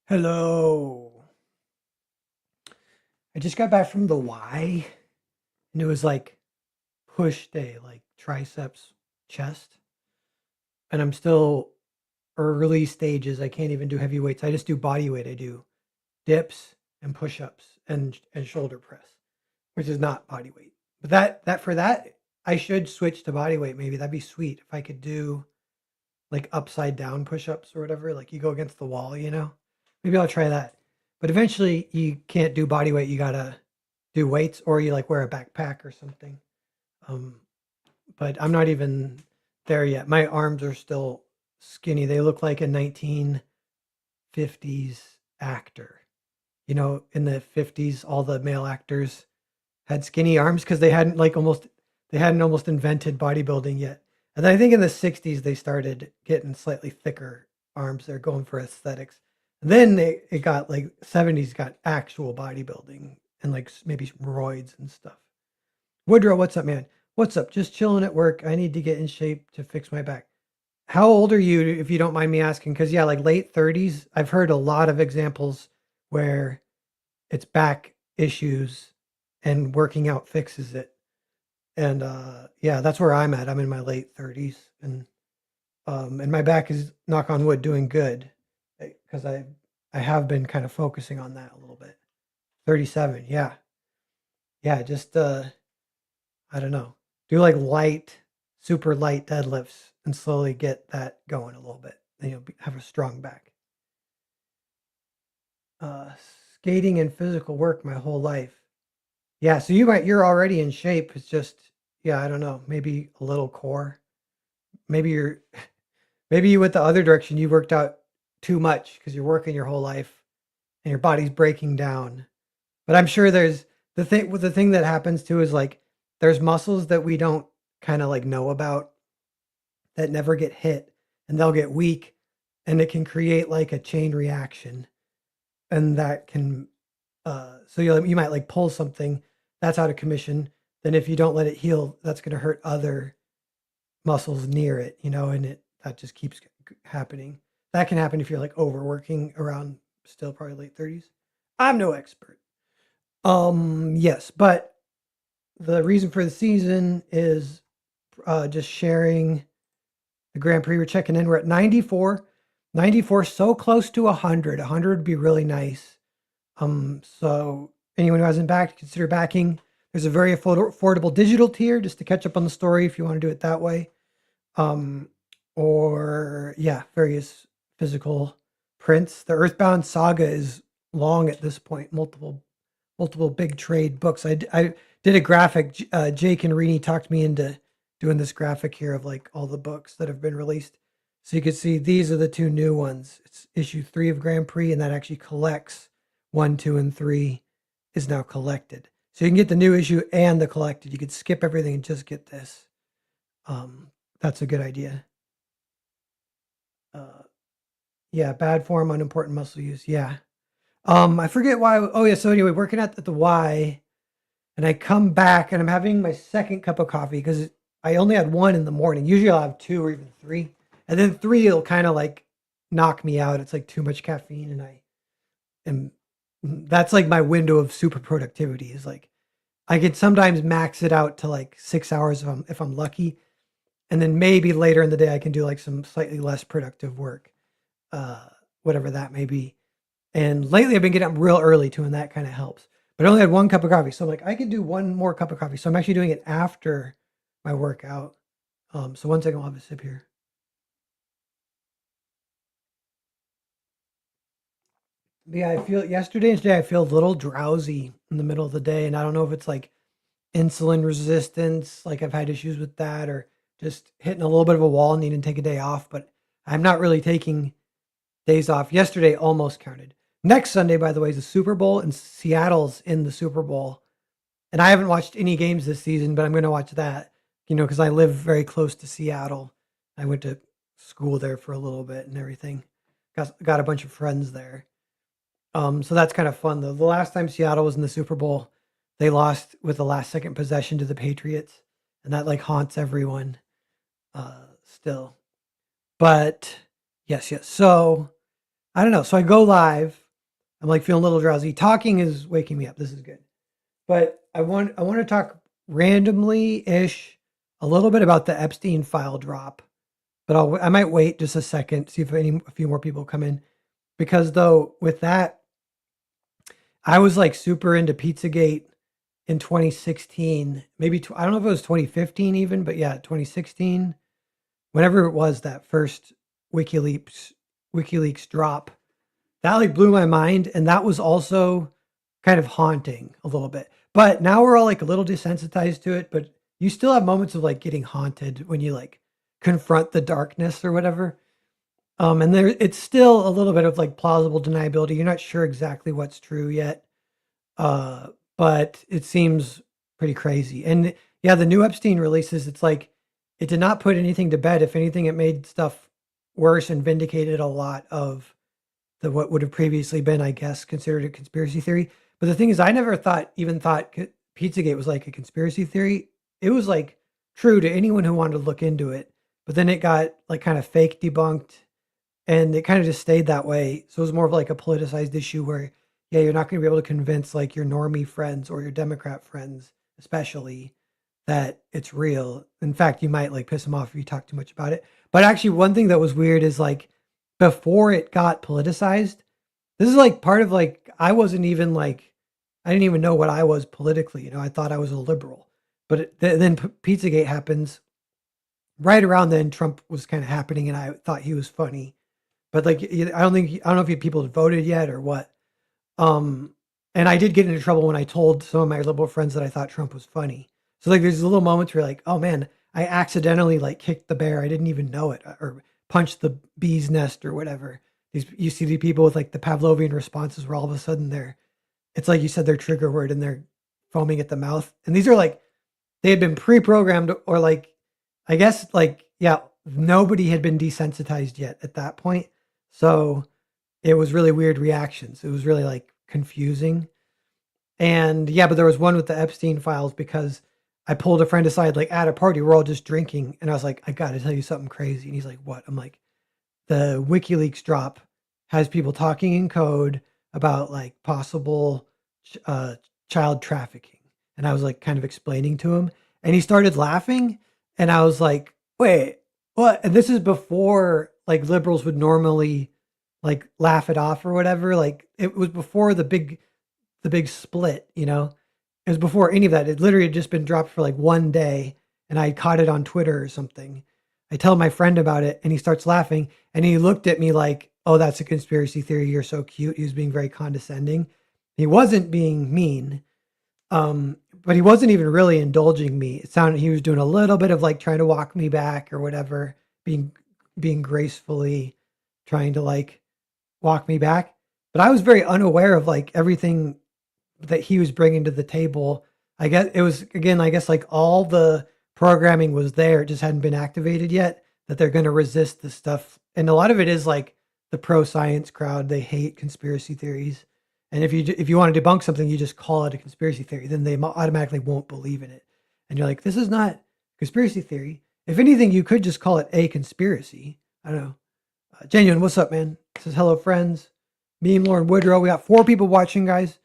Hello. I just got back from the Y and it was like push day, like triceps, chest. And I'm still early stages. I can't even do heavy weights. I just do body weight. I do dips and push-ups and shoulder press, which is not body weight. But that for that, I should switch to body weight maybe. That'd be sweet if I could do like upside down push-ups or whatever, like you go against the wall, you know? Maybe I'll try that. But eventually you can't do body weight. You gotta do weights or you like wear a backpack or something. Um, but I'm not even there yet. My arms are still skinny. They look like a 1950s actor. You know, in the 50s, all the male actors had skinny arms because they hadn't almost invented bodybuilding yet. And then I think in the 60s they started getting slightly thicker arms. They're going for aesthetics. And then it got like 70s got actual bodybuilding and like maybe roids and stuff. Woodrow, what's up, man? What's up? Just chilling at work. I need to get in shape to fix my back. How old are you, if you don't mind me asking? Because yeah, like late 30s. I've heard a lot of examples where it's back issues and working out fixes it. And yeah, that's where I'm at. I'm in my late 30s and my back is, knock on wood, doing good because I have been kind of focusing on that a little bit. 37, yeah. Yeah, just I don't know. Do like light, super light deadlifts and slowly get that going a little bit. Then you'll have a strong back. Uh Skating and physical work my whole life. Yeah, so you're already in shape. It's just yeah, I don't know, maybe a little core. Maybe you're maybe you went the other direction. You worked out too much because you're working your whole life and your body's breaking down. But I'm sure there's the thing that happens too is like there's muscles that we don't kind of like know about that never get hit and they'll get weak and it can create like a chain reaction and that can so you might like pull something that's out of commission, then if you don't let it heal that's going to hurt other muscles near it, you know, and it that just keeps happening. That can happen if you're like overworking around still probably late 30s. I'm no expert. Yes, but the reason for the season is just sharing the Grand Prix. We're checking in. We're at 94, 94, so close to 100. 100 would be really nice. So anyone who hasn't backed, consider backing. There's a very affordable digital tier just to catch up on the story if you want to do it that way. Um, or yeah, various physical prints. The Earthbound saga is long at this point. Multiple big trade books. I did a graphic. Jake and Rini talked me into doing this graphic here of like all the books that have been released. So you can see these are the two new ones. It's issue 3 of Grand Prix, and that actually collects 1, 2, and 3 is now collected. So you can get the new issue and the collected. You could skip everything and just get this. Um, that's a good idea. Uh, yeah, bad form, unimportant muscle use. Yeah. I forget why. Oh yeah. So anyway, working at the Y, and I come back and I'm having my second cup of coffee because I only had one in the morning. Usually I'll have two or even three, and then three will kind of like knock me out. It's like too much caffeine, and I am. That's like my window of super productivity is like I can sometimes max it out to like 6 hours if I'm lucky, and then maybe later in the day I can do like some slightly less productive work, uh, whatever that may be. And lately I've been getting up real early too, and that kind of helps. But I only had one cup of coffee, so I'm like, I could do one more cup of coffee. So I'm actually doing it after my workout. So one second, I'll have a sip here. But yeah, I feel yesterday and today I feel a little drowsy in the middle of the day, and I don't know if it's like insulin resistance, like I've had issues with that, or just hitting a little bit of a wall and needing to take a day off. But I'm not really taking days off. Yesterday almost counted. Next Sunday, by the way, is the Super Bowl, and Seattle's in the Super Bowl. And I haven't watched any games this season, but I'm going to watch that, you know, because I live very close to Seattle. I went to school there for a little bit and everything. Got a bunch of friends there. So that's kind of fun though. The last time Seattle was in the Super Bowl, they lost with the last second possession to the Patriots, and that like haunts everyone still. But yes, yes. So I don't know. So I go live. I'm like feeling a little drowsy. Talking is waking me up. This is good. But I want to talk randomly ish a little bit about the Epstein file drop. But I might wait just a second, see if a few more people come in. Because though with that, I was like super into Pizzagate in 2016. Maybe I don't know if it was 2015 even, but yeah, 2016. Whenever it was that first WikiLeaks WikiLeaks drop, that like blew my mind, and that was also kind of haunting a little bit. But now we're all like a little desensitized to it, but you still have moments of like getting haunted when you like confront the darkness or whatever. And there it's still a little bit of like plausible deniability. You're not sure exactly what's true yet. Uh, but it seems pretty crazy. And yeah, the new Epstein releases, it's like it did not put anything to bed. If anything, it made stuff worse and vindicated a lot of the what would have previously been, I guess, considered a conspiracy theory. But the thing is, I never thought Pizzagate was like a conspiracy theory. It was like true to anyone who wanted to look into it. But then it got like kind of fake debunked, and it kind of just stayed that way. So it was more of like a politicized issue where, yeah, you're not going to be able to convince like your normie friends or your Democrat friends, especially, that it's real. In fact, you might like piss them off if you talk too much about it. But actually, one thing that was weird is like before it got politicized, this is like part of like I wasn't even like I didn't even know what I was politically. You know, I thought I was a liberal. But then Pizzagate happens right around then. Trump was kind of happening, and I thought he was funny. But like I don't know if people had voted yet or what. Um, and I did get into trouble when I told some of my liberal friends that I thought Trump was funny. So like there's little moments where like, oh man, I accidentally like kicked the bear. I didn't even know it, or punched the bee's nest or whatever. These you see the people with like the Pavlovian responses where all of a sudden it's like you said their trigger word and they're foaming at the mouth. And these are like they had been pre-programmed, or like I guess like yeah, nobody had been desensitized yet at that point. So it was really weird reactions. It was really like confusing. And yeah, but there was one with the Epstein files because I pulled a friend aside, like at a party, we're all just drinking. And I was like, I got to tell you something crazy. And he's like, what? I'm like, the WikiLeaks drop has people talking in code about like possible uh, child trafficking. And I was like, kind of explaining to him. And he started laughing. And I was like, wait, what? And this is before like liberals would normally like laugh it off or whatever. Like it was before the big split, you know. It was before any of that. It literally had just been dropped for like one day, and I caught it on Twitter or something. I tell my friend about it, and he starts laughing, and he looked at me like, "Oh, that's a conspiracy theory. You're so cute." He was being very condescending. He wasn't being mean, but he wasn't even really indulging me. It sounded he was doing a little bit of like trying to walk me back or whatever, being gracefully trying to like walk me back. But I was very unaware of like everything that he was bringing to the table. I guess it was again, I guess like all the programming was there, it just hadn't been activated yet. That they're going to resist the stuff, and a lot of it is like the pro science crowd. They hate conspiracy theories, and if you want to debunk something, you just call it a conspiracy theory. Then they automatically won't believe in it, and you're like, this is not conspiracy theory. If anything, you could just call it a conspiracy. I don't know. Genuine, what's up, man? Says hello, friends. Me and Lauren Woodrow. We got 4 people watching, guys.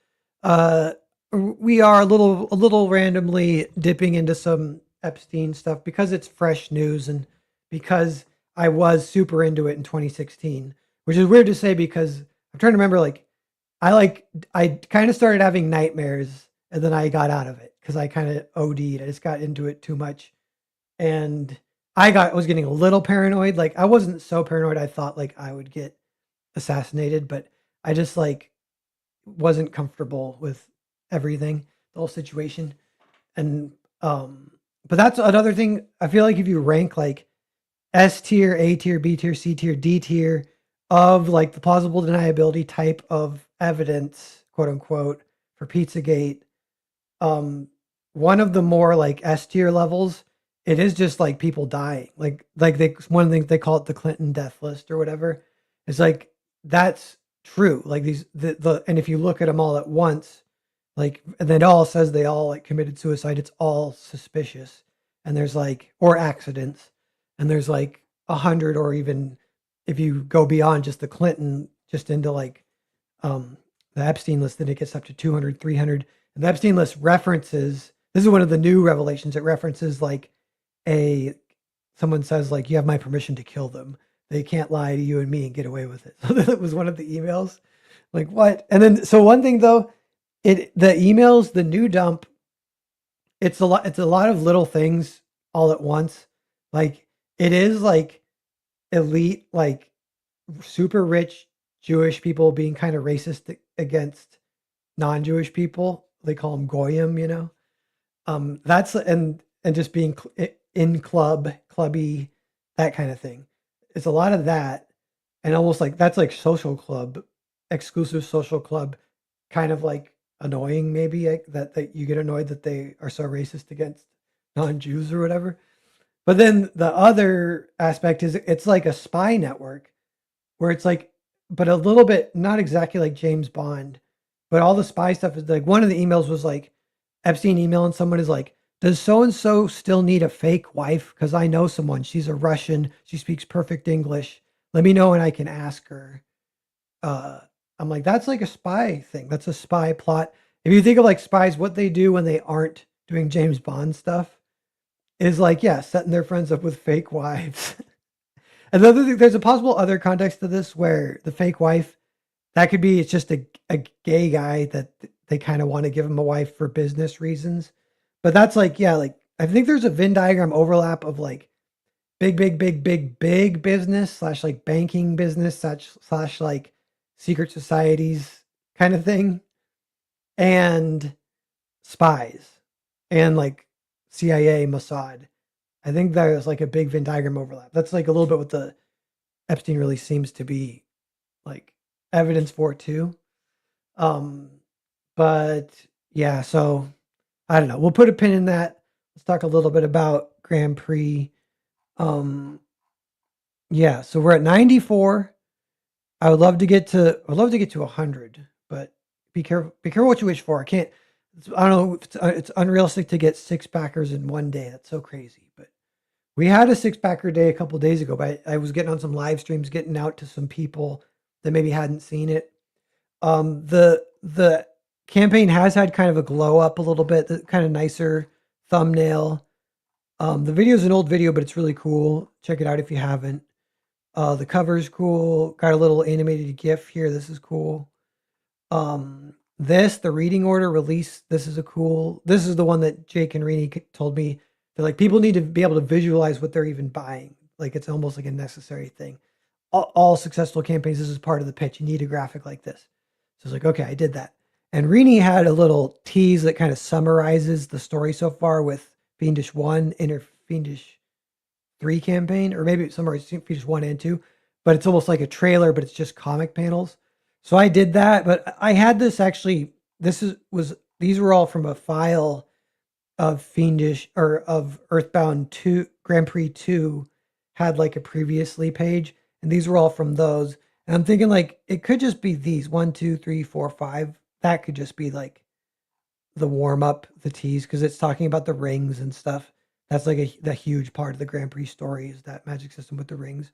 Uh, we are a little randomly dipping into some Epstein stuff because it's fresh news and because I was super into it in 2016, which is weird to say because I'm trying to remember. I kind of started having nightmares and then I got out of it because I kind of OD'd. I just got into it too much, and I was getting a little paranoid. Like I wasn't so paranoid. I thought like I would get assassinated, but I just like wasn't comfortable with everything, the whole situation. And but that's another thing. I feel like if you rank like S tier, A tier, B tier, C tier, D tier of like the plausible deniability type of evidence, quote unquote, for Pizzagate, um one of the more like S tier levels, it is just like people dying. Like they one thing they call it the Clinton death list or whatever. It's like that's true. Like the and if you look at them all at once, like and then it all says they all like committed suicide, it's all suspicious. And there's like or accidents. And there's like 100, or even if you go beyond just the Clinton just into like the Epstein list, then it gets up to 200, 300. And the Epstein list references, this is one of the new revelations. It references like a, someone says like, you have my permission to kill them. They can't lie to you and me and get away with it. So that was one of the emails. Like what? And then, so one thing though, the emails, the new dump, it's a lot of little things all at once. Like it is like elite, like super rich Jewish people being kind of racist against non-Jewish people. They call them goyim, you know. That's and just being in clubby, that kind of thing. It's a lot of that, and almost like that's like social club, exclusive social club, kind of like annoying maybe like, that you get annoyed that they are so racist against non-Jews or whatever. But then the other aspect is it's like a spy network where it's like, but a little bit, not exactly like James Bond, but all the spy stuff is like one of the emails was like Epstein emailing someone is like, does so and so still need a fake wife? Because I know someone. She's a Russian. She speaks perfect English. Let me know and I can ask her. Uh, I'm like, that's like a spy thing. That's a spy plot. If you think of like spies, what they do when they aren't doing James Bond stuff is like, yeah, setting their friends up with fake wives. Another thing, there's a possible other context to this where the fake wife, that could be it's just a gay guy that they kind of want to give him a wife for business reasons. But that's like, yeah, like I think there's a Venn diagram overlap of like big business slash like banking business slash like secret societies kind of thing and spies and like CIA, Mossad. I think there's like a big Venn diagram overlap. That's like a little bit what the Epstein really seems to be like evidence for too. Um, but yeah, so I don't know. We'll put a pin in that. Let's talk a little bit about Grand Prix. Um, yeah, so we're at 94. I'd love to get to 100, but be careful what you wish for. I can't, I don't know, it's unrealistic to get six backers in one day. That's so crazy. But we had a six backer day a couple days ago, but I was getting on some live streams, getting out to some people that maybe hadn't seen it. The campaign has had kind of a glow up a little bit, the kind of nicer thumbnail. The video is an old video, but it's really cool. Check it out if you haven't. The cover's cool. Got a little animated GIF here. This is cool. The reading order release. This is a cool. This is the one that Jake and Rini told me. They're like, people need to be able to visualize what they're even buying. Like it's almost like a necessary thing. All successful campaigns, this is part of the pitch. You need a graphic like this. So it's like, okay, I did that. And Rini had a little tease that kind of summarizes the story so far with Fiendish 1 Inner Fiendish 3 campaign, or maybe summarize Fiendish 1 and 2, but it's almost like a trailer, but it's just comic panels. So I did that, but I had this actually, these were all from a file of Fiendish or of Earthbound 2, Grand Prix 2 had like a previously page, and these were all from those. And I'm thinking like it could just be these 1, 2, 3, 4, 5. That could just be like the warm up, the tease, because it's talking about the rings and stuff. That's like the huge part of the Grand Prix story is that magic system with the rings.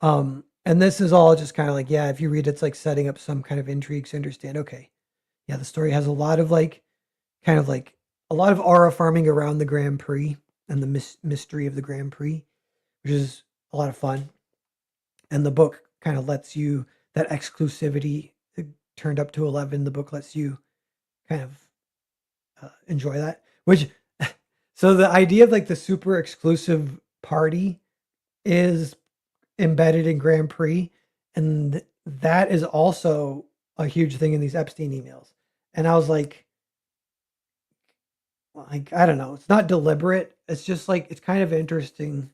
And this is all just kind of like, yeah, if you read it's like setting up some kind of intrigue to understand, okay, yeah, the story has a lot of like, kind of like a lot of aura farming around the Grand Prix and the mystery of the Grand Prix, which is a lot of fun. And the book kind of lets you, that exclusivity turned up to 11, the book lets you kind of enjoy that, which, so the idea of like the super exclusive party is embedded in Grand Prix. And that is also a huge thing in these Epstein emails. And I was like, I don't know. It's not deliberate. It's just like it's kind of interesting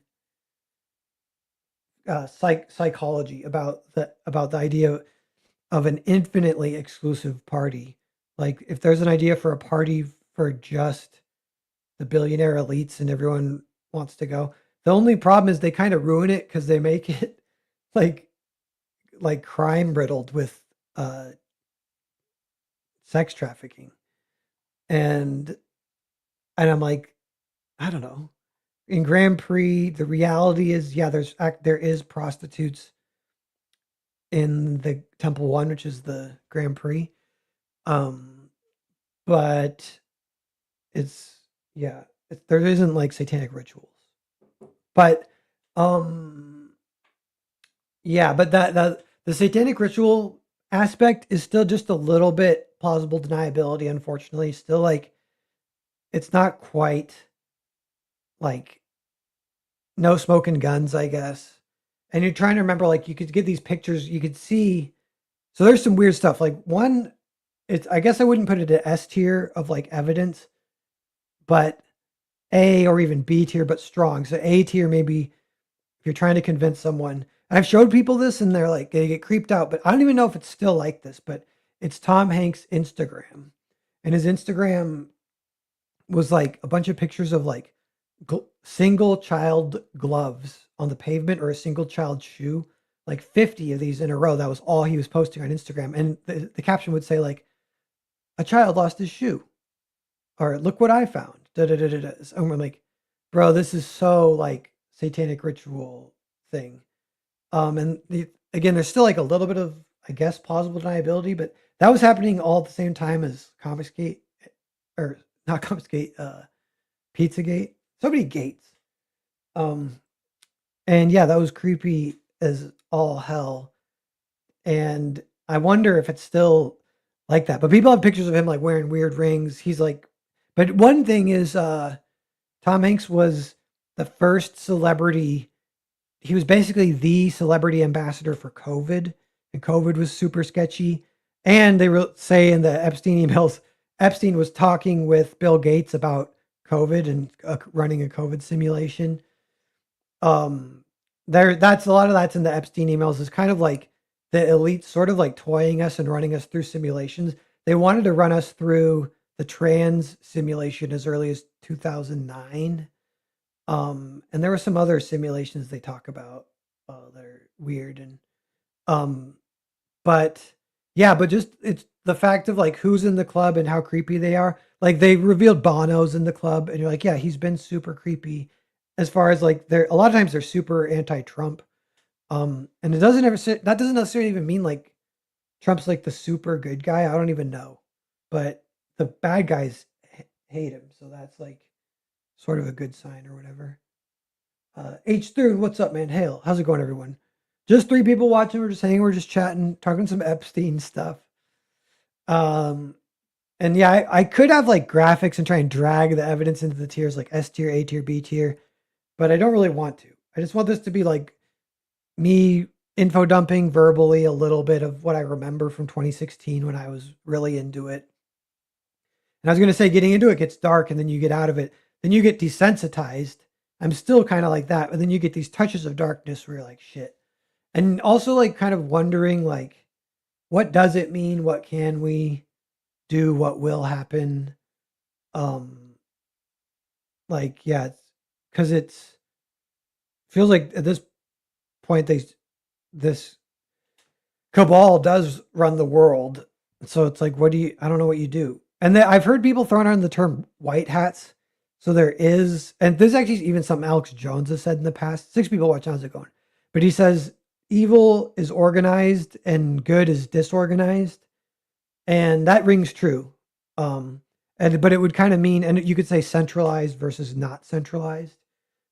psychology about the idea of an infinitely exclusive party. Like if there's an idea for a party for just the billionaire elites and everyone wants to go, the only problem is they kind of ruin it because they make it like crime riddled with sex trafficking and I'm like, I don't know. In Grand Prix, the reality is, yeah, there is prostitutes in the Temple One, which is the Grand Prix. Um, but it's yeah, there isn't like satanic rituals. But um, yeah, but that the satanic ritual aspect is still just a little bit plausible deniability. Unfortunately, still like it's not quite like no smoking guns, I guess. And you're trying to remember, like you could get these pictures, you could see. So there's some weird stuff. Like one, it's I guess I wouldn't put it at S tier of like evidence, but A or even B tier, but strong. So A tier maybe if you're trying to convince someone. And I've showed people this and they're like they get creeped out, but I don't even know if it's still like this, but it's Tom Hanks' Instagram. And his Instagram was like a bunch of pictures of like single child gloves on the pavement or a single child shoe, like 50 of these in a row. That was all he was posting on Instagram. And the caption would say like, a child lost his shoe or look what I found. Da, da, da, da, da. So I'm like, bro, this is so like satanic ritual thing. And again, there's still like a little bit of, I guess, plausible deniability, but that was happening all at the same time as Confiscate or not Confiscate, Pizzagate. So many gates. Um, and yeah, that was creepy as all hell. And I wonder if it's still like that. But people have pictures of him like wearing weird rings. He's like, but one thing is, Tom Hanks was the first celebrity. He was basically the celebrity ambassador for COVID, and COVID was super sketchy. And they say in the Epstein emails, Epstein was talking with Bill Gates about COVID and running a COVID simulation. Um, that's a lot of that's in the Epstein emails. Is kind of like the elite, sort of like toying us and running us through simulations. They wanted to run us through the trans simulation as early as 2009. And there were some other simulations they talk about that are weird and um, but yeah, but just it's the fact of like who's in the club and how creepy they are. Like they revealed Bono's in the club, and you're like, yeah, he's been super creepy. As far as like they're a lot of times they're super anti-Trump. And it doesn't ever that doesn't necessarily even mean like Trump's like the super good guy. I don't even know, but the bad guys hate him, so that's like sort of a good sign or whatever. H3, what's up, man? Hail, how's it going, everyone? Just three people watching. We're just hanging. We're just chatting, talking some Epstein stuff. Um, and yeah, I could have like graphics and try and drag the evidence into the tiers, like S tier, A tier, B tier, but I don't really want to. I just want this to be like me info dumping verbally a little bit of what I remember from 2016 when I was really into it. And I was going to say, getting into it gets dark, and then you get out of it, then you get desensitized. I'm still kind of like that, but then you get these touches of darkness where you're like, shit. And also like kind of wondering like, what does it mean? What can we do? What will happen? Um, like, yeah, because it's feels like at this point this cabal does run the world. So it's like, what do you? I don't know what you do. And then I've heard people throwing around the term white hats. So there is, and this is actually even something Alex Jones has said in the past. Six people watch how's it going, but he says evil is organized and good is disorganized, and that rings true. Um, and but it would kind of mean, and you could say centralized versus not centralized.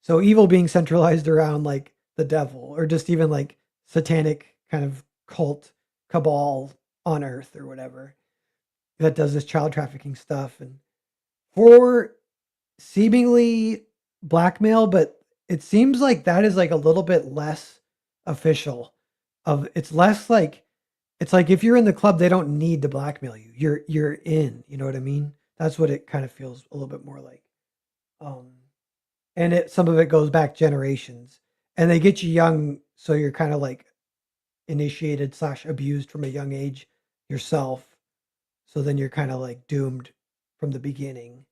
So evil being centralized around like the devil, or just even like satanic kind of cult cabal on Earth or whatever that does this child trafficking stuff, and for seemingly blackmail, but it seems like that is like a little bit less official. Of it's less like it's like if you're in the club, they don't need to blackmail you. You're in. You know what I mean? That's what it kind of feels a little bit more like. Um, and it some of it goes back generations, and they get you young, so you're kind of like initiated slash abused from a young age yourself. So then you're kind of like doomed from the beginning,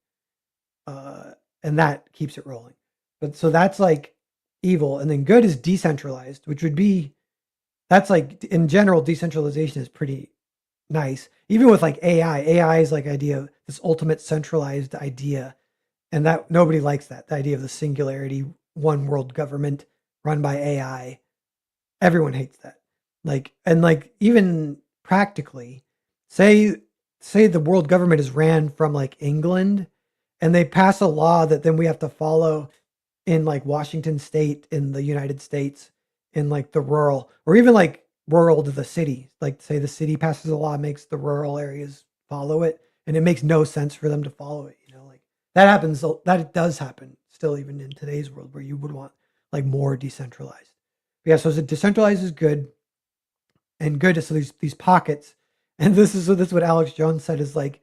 uh, and that keeps it rolling. But so that's like evil, and then good is decentralized, which would be that's like in general decentralization is pretty nice. Even with like AI is like idea of this ultimate centralized idea, and that nobody likes that. The idea of the singularity, one world government run by AI. Everyone hates that. Like, and like even practically, say say the world government is ran from like England, and they pass a law that then we have to follow in like Washington State in the United States, in like the rural, or even like rural to the city. Like say the city passes a law, makes the rural areas follow it, and it makes no sense for them to follow it. You know, like that happens. That does happen still, even in today's world, where you would want like more decentralized. But yeah, so decentralized is good, and good. So these pockets, and this is what Alex Jones said is like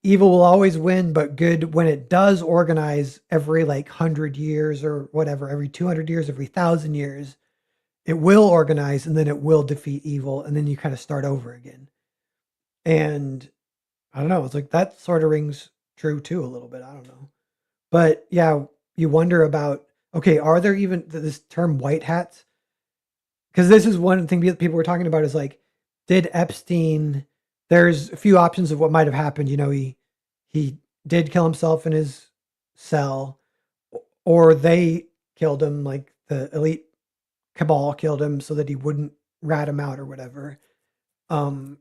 evil will always win, but good when it does organize every like 100 years or whatever, every 200 years, every 1,000 years, it will organize and then it will defeat evil, and then you kind of start over again. And I don't know, it's like that sort of rings true too a little bit. I don't know, but yeah, you wonder about, okay, are there even this term white hats? Because this is one thing people were talking about is like, did Epstein? There's a few options of what might have happened. You know, he did kill himself in his cell, or they killed him, like the elite cabal killed him so that he wouldn't rat him out or whatever, um,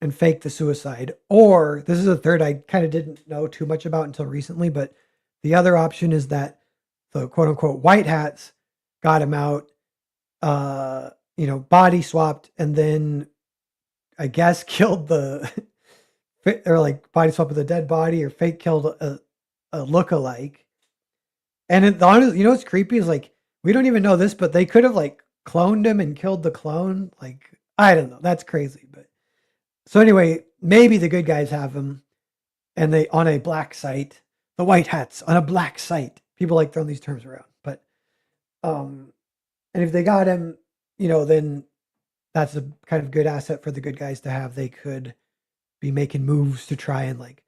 and fake the suicide. Or this is a third I kind of didn't know too much about until recently, but the other option is that the quote unquote white hats got him out, you know, body swapped, and then I guess killed the or like body swap with a dead body, or fake killed a look-alike. And it, honestly, you know what's creepy is like we don't even know this, but they could have like cloned him and killed the clone. Like I don't know, that's crazy. But so anyway, maybe the good guys have him, and they on a black site, the white hats on a black site. People like throwing these terms around, but um, and if they got him, you know, then that's a kind of good asset for the good guys to have. They could be making moves to try and like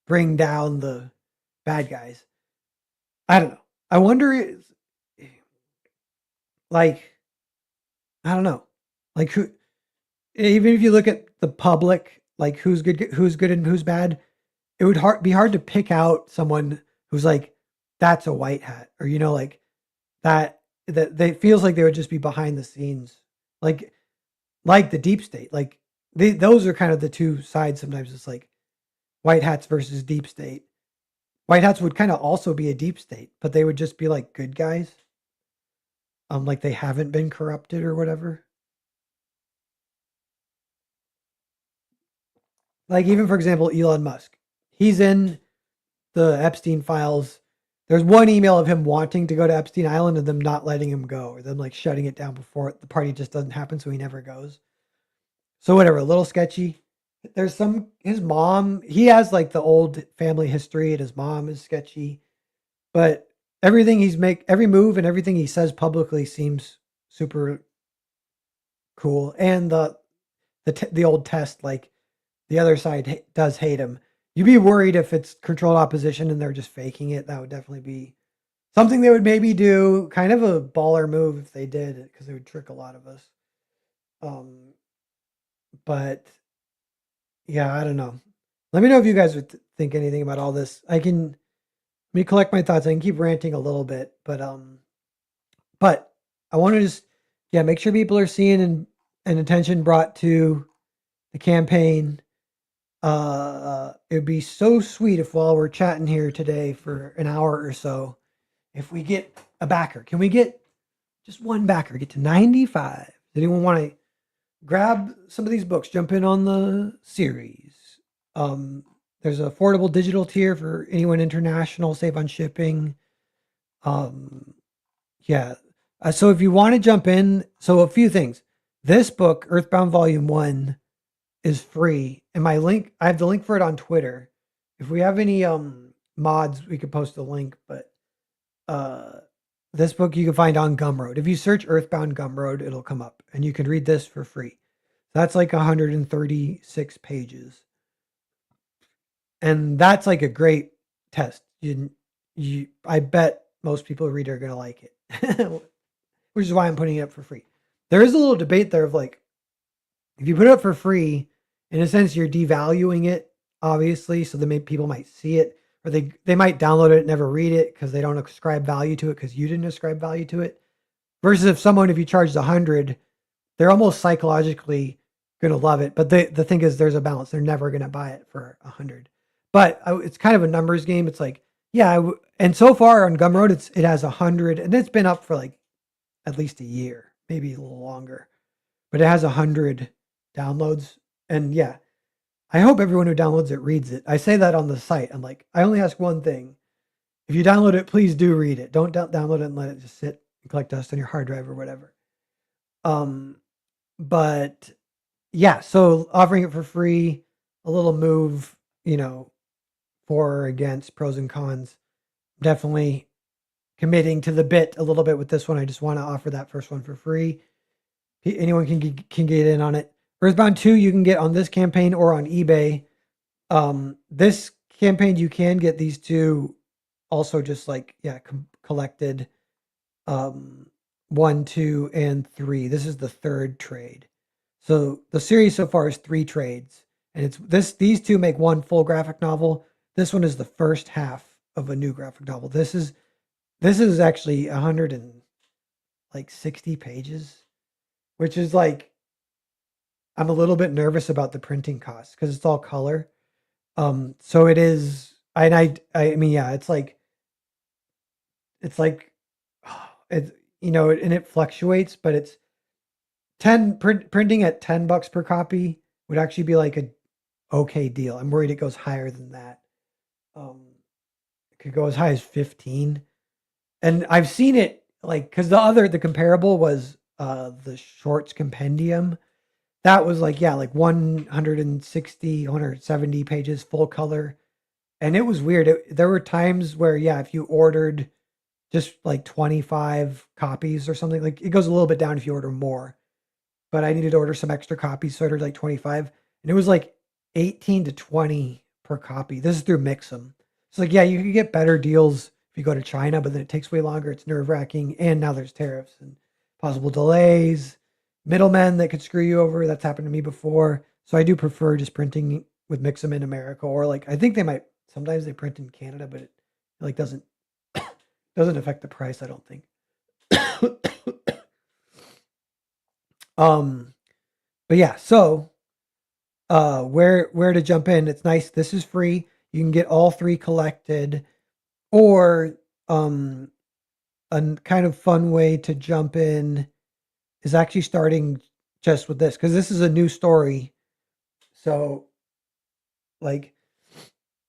bring down the bad guys. I don't know. I wonder is like I don't know. Like who, even if you look at the public, like who's good and who's bad, it would be hard to pick out someone who's like that's a white hat, or you know, like that they feels like they would just be behind the scenes. Like like the deep state. Like those are kind of the two sides sometimes. It's like white hats versus deep state. White hats would kind of also be a deep state, but they would just be like good guys. Like they haven't been corrupted or whatever. Like even for example, Elon Musk. He's in the Epstein files. There's one email of him wanting to go to Epstein Island and them not letting him go, or them like shutting it down before the party just doesn't happen, so he never goes. So whatever, a little sketchy. There's some his mom, he has like the old family history, and his mom is sketchy. But everything every move and everything he says publicly seems super cool. And the old test, like the other side does hate him. You'd be worried if it's controlled opposition and they're just faking it. That would definitely be something they would maybe do. Kind of a baller move if they did, because they would trick a lot of us. Um, but yeah, I don't know. Let me know if you guys would think anything about all this. Let me collect my thoughts. I can keep ranting a little bit, but I want to just, yeah, make sure people are seeing and attention brought to the campaign. It would be so sweet if while we're chatting here today for an hour or so, if we get a backer. Can we get just one backer? Get to 95. Does anyone want to grab some of these books? Jump in on the series. There's an affordable digital tier for anyone international, save on shipping. Um, yeah. So if you want to jump in, so a few things. This book, Earthbound Volume 1, is free. And my link, I have the link for it on Twitter. If we have any mods, we could post a link, but this book you can find on Gumroad. If you search Earthbound Gumroad, it'll come up and you can read this for free. That's like 136 pages. And that's like a great test. I bet most people who read it are going to like it, which is why I'm putting it up for free. There is a little debate there of like, if you put it up for free, in a sense, you're devaluing it, obviously. So people might see it, or they might download it, never read it because they don't ascribe value to it because you didn't ascribe value to it. Versus if you charged 100, they're almost psychologically going to love it. But the thing is, there's a balance. They're never going to buy it for 100. But it's kind of a numbers game. It's like, yeah, and so far on Gumroad, it has 100, and it's been up for like at least a year, maybe a little longer. But it has 100 downloads, and yeah, I hope everyone who downloads it reads it. I say that on the site. I'm like, I only ask one thing: if you download it, please do read it. Don't download it and let it just sit and collect dust on your hard drive or whatever. Um, but yeah, so offering it for free, a little move, for or against, pros and cons. Definitely committing to the bit a little bit with this one. I just want to offer that first one for free. Anyone can get in on it. Earthbound 2 you can get on this campaign or on eBay. This campaign you can get these two also just like collected 1, 2, and 3. This is the third trade. So the series so far is 3 trades, and these two make one full graphic novel. This one is the first half of a new graphic novel. This is actually 160 pages, which is like, I'm a little bit nervous about the printing costs because it's all color. So it is, and I mean, yeah, it's like it's and it fluctuates, but it's printing at $10 per copy would actually be like a okay deal. I'm worried it goes higher than that. It could go as high as 15. And I've seen it like, because the comparable was the Shorts Compendium. That was like, yeah, like 160, 170 pages, full color. And it was weird. There were times where, yeah, if you ordered just like 25 copies or something, like it goes a little bit down if you order more. But I needed to order some extra copies, so I ordered like 25. And it was like 18 to 20 per copy. This is through Mix'em. So like, yeah, you could get better deals if you go to China, but then it takes way longer. It's nerve-wracking. And now there's tariffs and possible delays, middlemen that could screw you over. That's happened to me before. So I do prefer just printing with Mix'em in America, or like I think sometimes they print in Canada, but it like doesn't affect the price, I don't think. But yeah, so where to jump in? It's nice. This is free. You can get all 3 collected, or a kind of fun way to jump in is actually starting just with this, because this is a new story. So like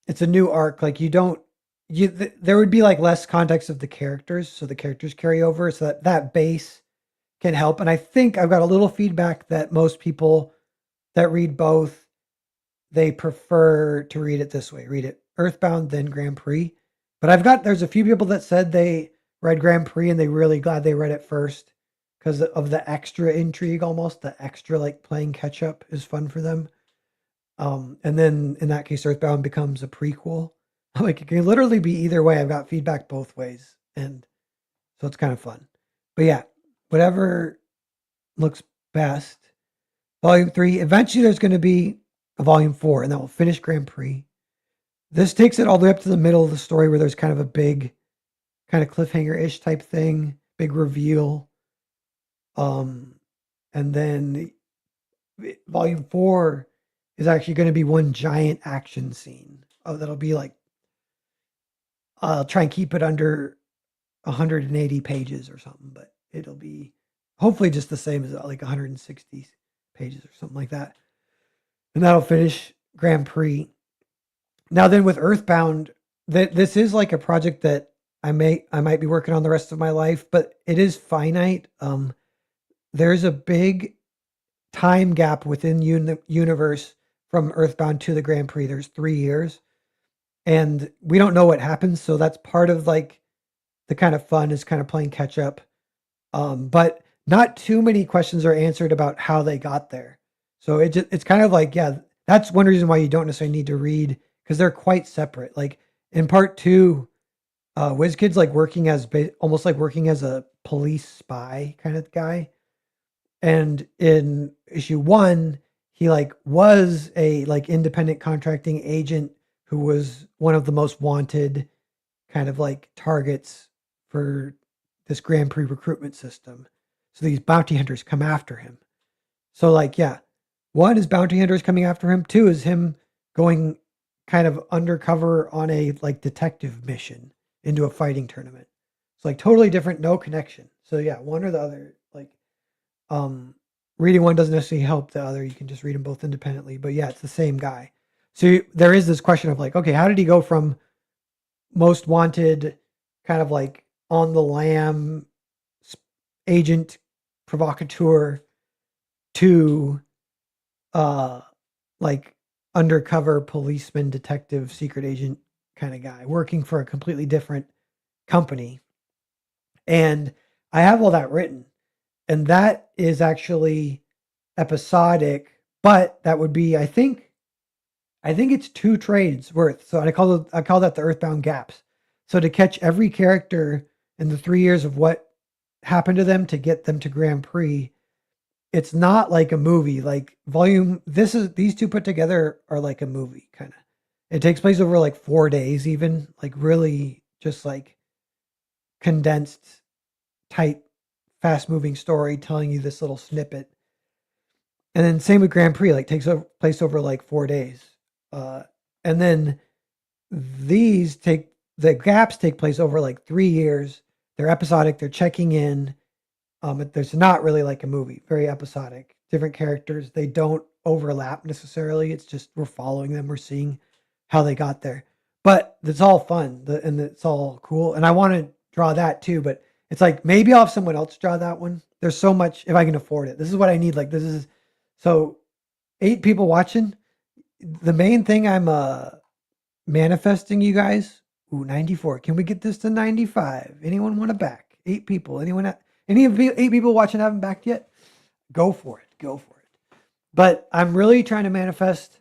it's a new arc. Like there would be like less context of the characters, so the characters carry over, so that base can help. And I think I've got a little feedback that most people that read both, they prefer to read it this way. Read it Earthbound, then Grand Prix. But there's a few people that said they read Grand Prix and they really glad they read it first because of the extra intrigue, almost the extra like playing catch up is fun for them. And then in that case, Earthbound becomes a prequel. Like it can literally be either way. I've got feedback both ways, and so it's kind of fun. But yeah, whatever looks best. Volume 3. Eventually, there's going to be a Volume 4, and that will finish Grand Prix. This takes it all the way up to the middle of the story, where there's kind of a big, kind of cliffhanger-ish type thing, big reveal. And then Volume 4 is actually going to be one giant action scene. That'll be like, I'll try and keep it under 180 pages or something, but it'll be hopefully just the same as like 160 pages or something like that. And that'll finish Grand Prix. Now then with Earthbound, this is like a project that I might be working on the rest of my life, but it is finite. There's a big time gap within universe from Earthbound to the Grand Prix. There's 3 years, and we don't know what happens. So that's part of like the kind of fun is kind of playing catch up. But not too many questions are answered about how they got there. So it's kind of like, yeah, that's one reason why you don't necessarily need to read, because they're quite separate. Like in part 2, WizKid's like almost like working as a police spy kind of guy. And in issue 1, he like was a like independent contracting agent who was one of the most wanted kind of like targets for this Grand Prix recruitment system. So these bounty hunters come after him. So like, yeah, one is bounty hunters coming after him. Two is him going kind of undercover on a like detective mission into a fighting tournament. It's like totally different, no connection. So yeah, one or the other. Like, um, reading one doesn't necessarily help the other. You can just read them both independently. But yeah, it's the same guy. So there is this question of like, okay, how did he go from most wanted, kind of like on the lam agent provocateur to uh like undercover policeman detective secret agent kind of guy working for a completely different company. And I have all that written, and that is actually episodic, but that would be, I think it's two trades worth. So I call that the Earthbound gaps. So to catch every character in the 3 years of what happened to them to get them to Grand Prix, it's not like a movie. Like volume, these two put together are like a movie kind of. It takes place over like 4 days, even like really just like condensed, tight, fast moving story telling you this little snippet. And then same with Grand Prix, like place over like 4 days. Uh, and then these take the gaps take place over like 3 years. They're episodic. They're checking in. There's not really like a movie. Very episodic. Different characters. They don't overlap necessarily. It's just we're following them. We're seeing how they got there. But it's all fun and it's all cool. And I want to draw that too. But it's like maybe I'll have someone else draw that one. There's so much if I can afford it. This is what I need. Like this is so 8 people watching. The main thing I'm manifesting, you guys. Ooh, 94. Can we get this to 95? Anyone want to back? 8 people. Any of the 8 people watching haven't backed yet? Go for it. Go for it. But I'm really trying to manifest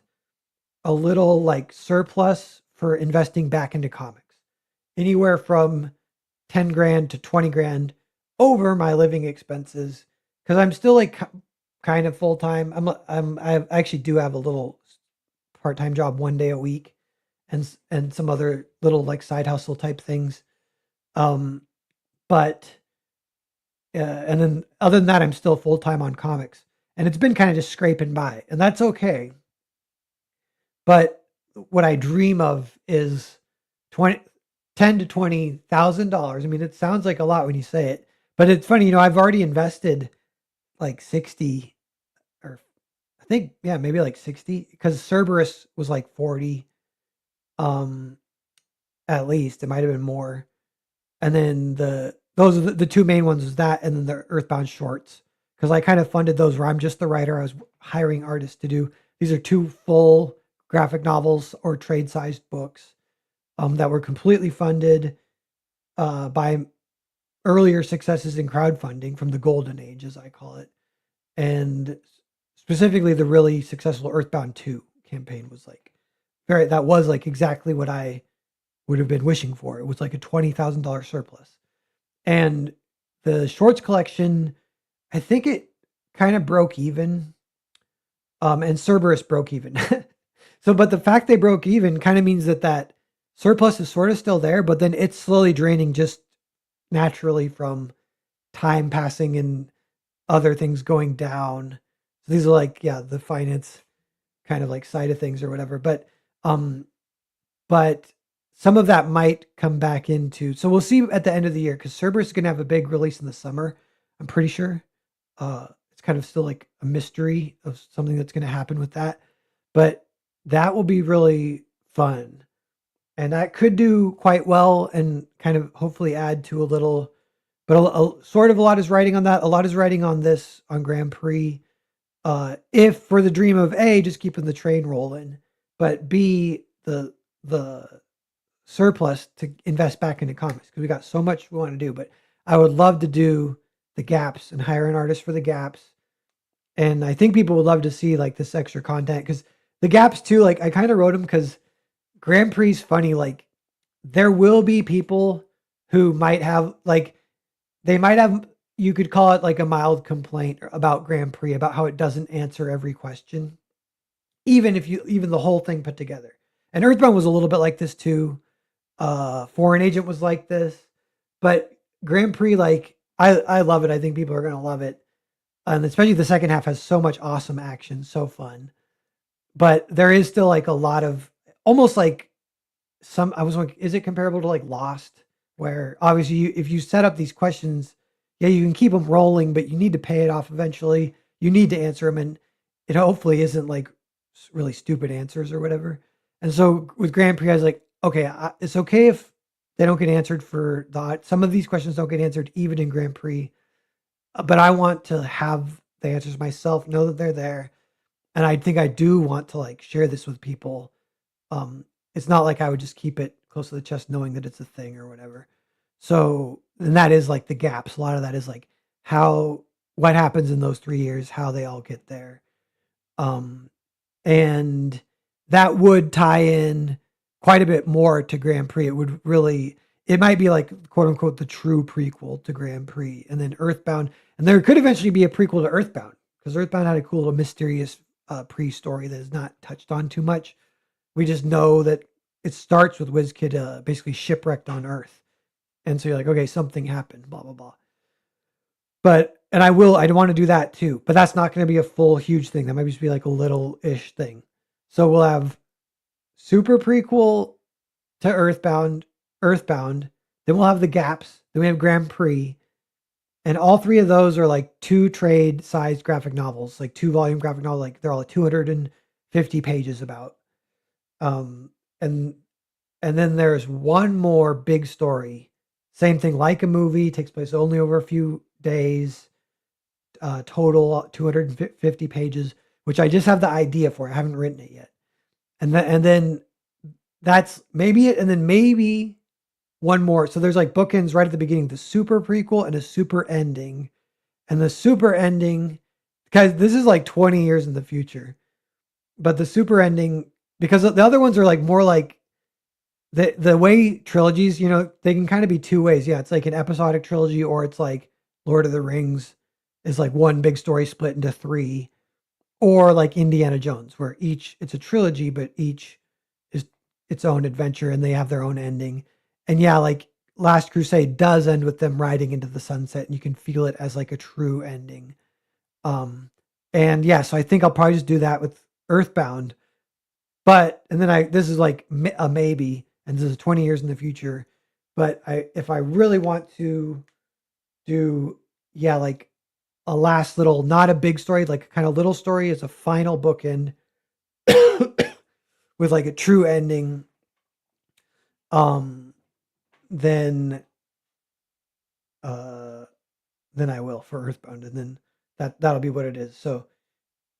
a little like surplus for investing back into comics. Anywhere from 10 grand to 20 grand over my living expenses. Cause I'm still like kind of full time. I actually do have a little part time job 1 day a week and some other little like side hustle type things. Um, but and then other than that, I'm still full time on comics, and it's been kind of just scraping by, and that's okay. But what I dream of is 20, 10 to $20,000. I mean, it sounds like a lot when you say it, but it's funny. I've already invested like 60, or I think yeah, maybe like 60, because Cerberus was like 40. Um, at least it might have been more. And then those are the two main ones was that and then the Earthbound shorts. Because I kind of funded those where I'm just the writer. I was hiring artists to do. These are two full graphic novels or trade sized books that were completely funded by earlier successes in crowdfunding from the golden age, as I call it. And specifically the really successful Earthbound 2 campaign was like that was like exactly what I would have been wishing for. It was like a $20,000 surplus. And the shorts collection, I think it kind of broke even. And Cerberus broke even. So, but the fact they broke even kind of means that surplus is sort of still there, but then it's slowly draining just naturally from time passing and other things going down. So these are like, yeah, the finance kind of like side of things or whatever. Um, but some of that might come back into. So we'll see at the end of the year because Cerberus is going to have a big release in the summer. I'm pretty sure. It's kind of still like a mystery of something that's going to happen with that, but that will be really fun, and that could do quite well and kind of hopefully add to a little. But sort of a lot is writing on that. A lot is writing on this on Grand Prix. If for the dream of A, just keeping the train rolling, but B, the surplus to invest back into comics because we got so much we want to do. But I would love to do the gaps and hire an artist for the gaps. And I think people would love to see like this extra content because the gaps too, like I kind of wrote them because Grand Prix is funny. Like there will be people who might have like, they might have, you could call it like a mild complaint about Grand Prix about how it doesn't answer every question, even the whole thing put together. And Earthbound was a little bit like this too. Foreign Agent was like this, but Grand Prix, like I love it. I think people are gonna love it. and especially the second half has so much awesome action, so fun. But there is still like a lot of almost like some. I was like, is it comparable to like Lost, where obviously if you set up these questions, yeah, you can keep them rolling, but you need to pay it off eventually. You need to answer them, and it hopefully isn't like really stupid answers or whatever. And so with Grand Prix, I was like, okay, it's okay if they don't get answered for the some of these questions don't get answered even in Grand Prix, but I want to have the answers myself, know that they're there, and I think I do want to like share this with people. It's not like I would just keep it close to the chest knowing that it's a thing or whatever. So, and that is like the gaps. A lot of that is like how what happens in those 3 years, how they all get there. Um, and that would tie in quite a bit more to Grand Prix. It would really, it might be like quote unquote the true prequel to Grand Prix, and then Earthbound, and there could eventually be a prequel to Earthbound because Earthbound had a cool little mysterious pre-story that is not touched on too much. We just know that it starts with WizKid basically shipwrecked on Earth, and so you're like, okay, something happened, blah blah blah. But and I want to do that too, but that's not going to be a full huge thing. That might just be like a little ish thing. So we'll have super prequel to Earthbound. Then we'll have the gaps. Then we have Grand Prix, and all three of those are like two trade sized graphic novels, like 2 volume graphic novels. Like they're all 250 pages about. Um, and and then there's one more big story. Same thing, like a movie, takes place only over a few days. Total 250 pages, which I just have the idea for. I haven't written it yet. And then that's maybe it, and then maybe one more. So there's like bookends right at the beginning, the super prequel and a super ending. And the super ending, because this is like 20 years in the future, but the super ending, because the other ones are like more like the way trilogies, they can kind of be two ways. Yeah, it's like an episodic trilogy, or it's like Lord of the Rings is like one big story split into three, or like Indiana Jones, where each it's a trilogy, but each is its own adventure and they have their own ending. And yeah, like Last Crusade does end with them riding into the sunset, and you can feel it as like a true ending. Um, and yeah, so I think I'll probably just do that with Earthbound. But and then this is like a maybe, and this is 20 years in the future. But if I really want to do, yeah, like a last little, not a big story, like a kind of little story as a final bookend with like a true ending, um, then uh, then I will for Earthbound, and then that'll be what it is. So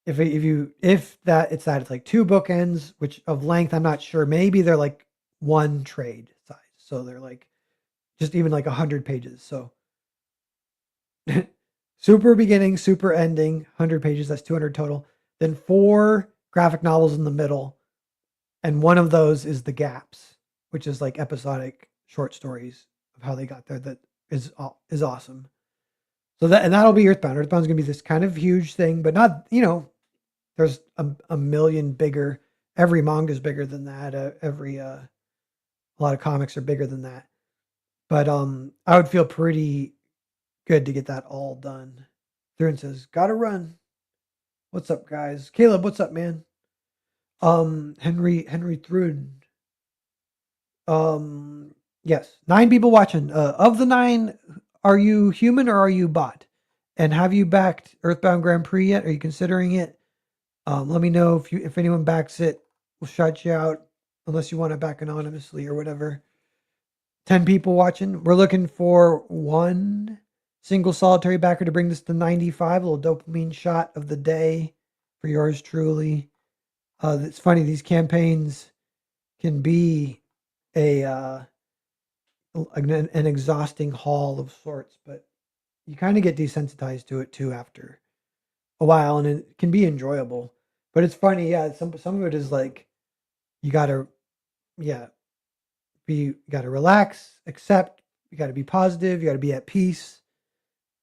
if it's like 2 bookends, which of length I'm not sure. Maybe they're like one trade size, so they're like just even like 100 pages. So super beginning, super ending, 100 pages. That's 200 total. Then 4 graphic novels in the middle, and one of those is the gaps, which is like episodic short stories of how they got there. That is awesome. So that'll be Earthbound. Earthbound's gonna be this kind of huge thing, but not there's a million bigger. Every manga is bigger than that. A lot of comics are bigger than that. But I would feel pretty good to get that all done. Thurin says, "Gotta run." What's up, guys? Caleb, what's up, man? Henry Thrun. Yes, 9 people watching. Of the 9, are you human or are you bot? And have you backed Earthbound Grand Prix yet? Are you considering it? Let me know if anyone backs it. We'll shout you out unless you want to back anonymously or whatever. 10 people watching. We're looking for one single solitary backer to bring this to 95. A little dopamine shot of the day for yours truly. It's funny, these campaigns can be an exhausting haul of sorts, but you kind of get desensitized to it too after a while, and it can be enjoyable. But it's funny, yeah. Some of it is like you gotta, yeah, you gotta relax, accept. You gotta be positive. You gotta be at peace.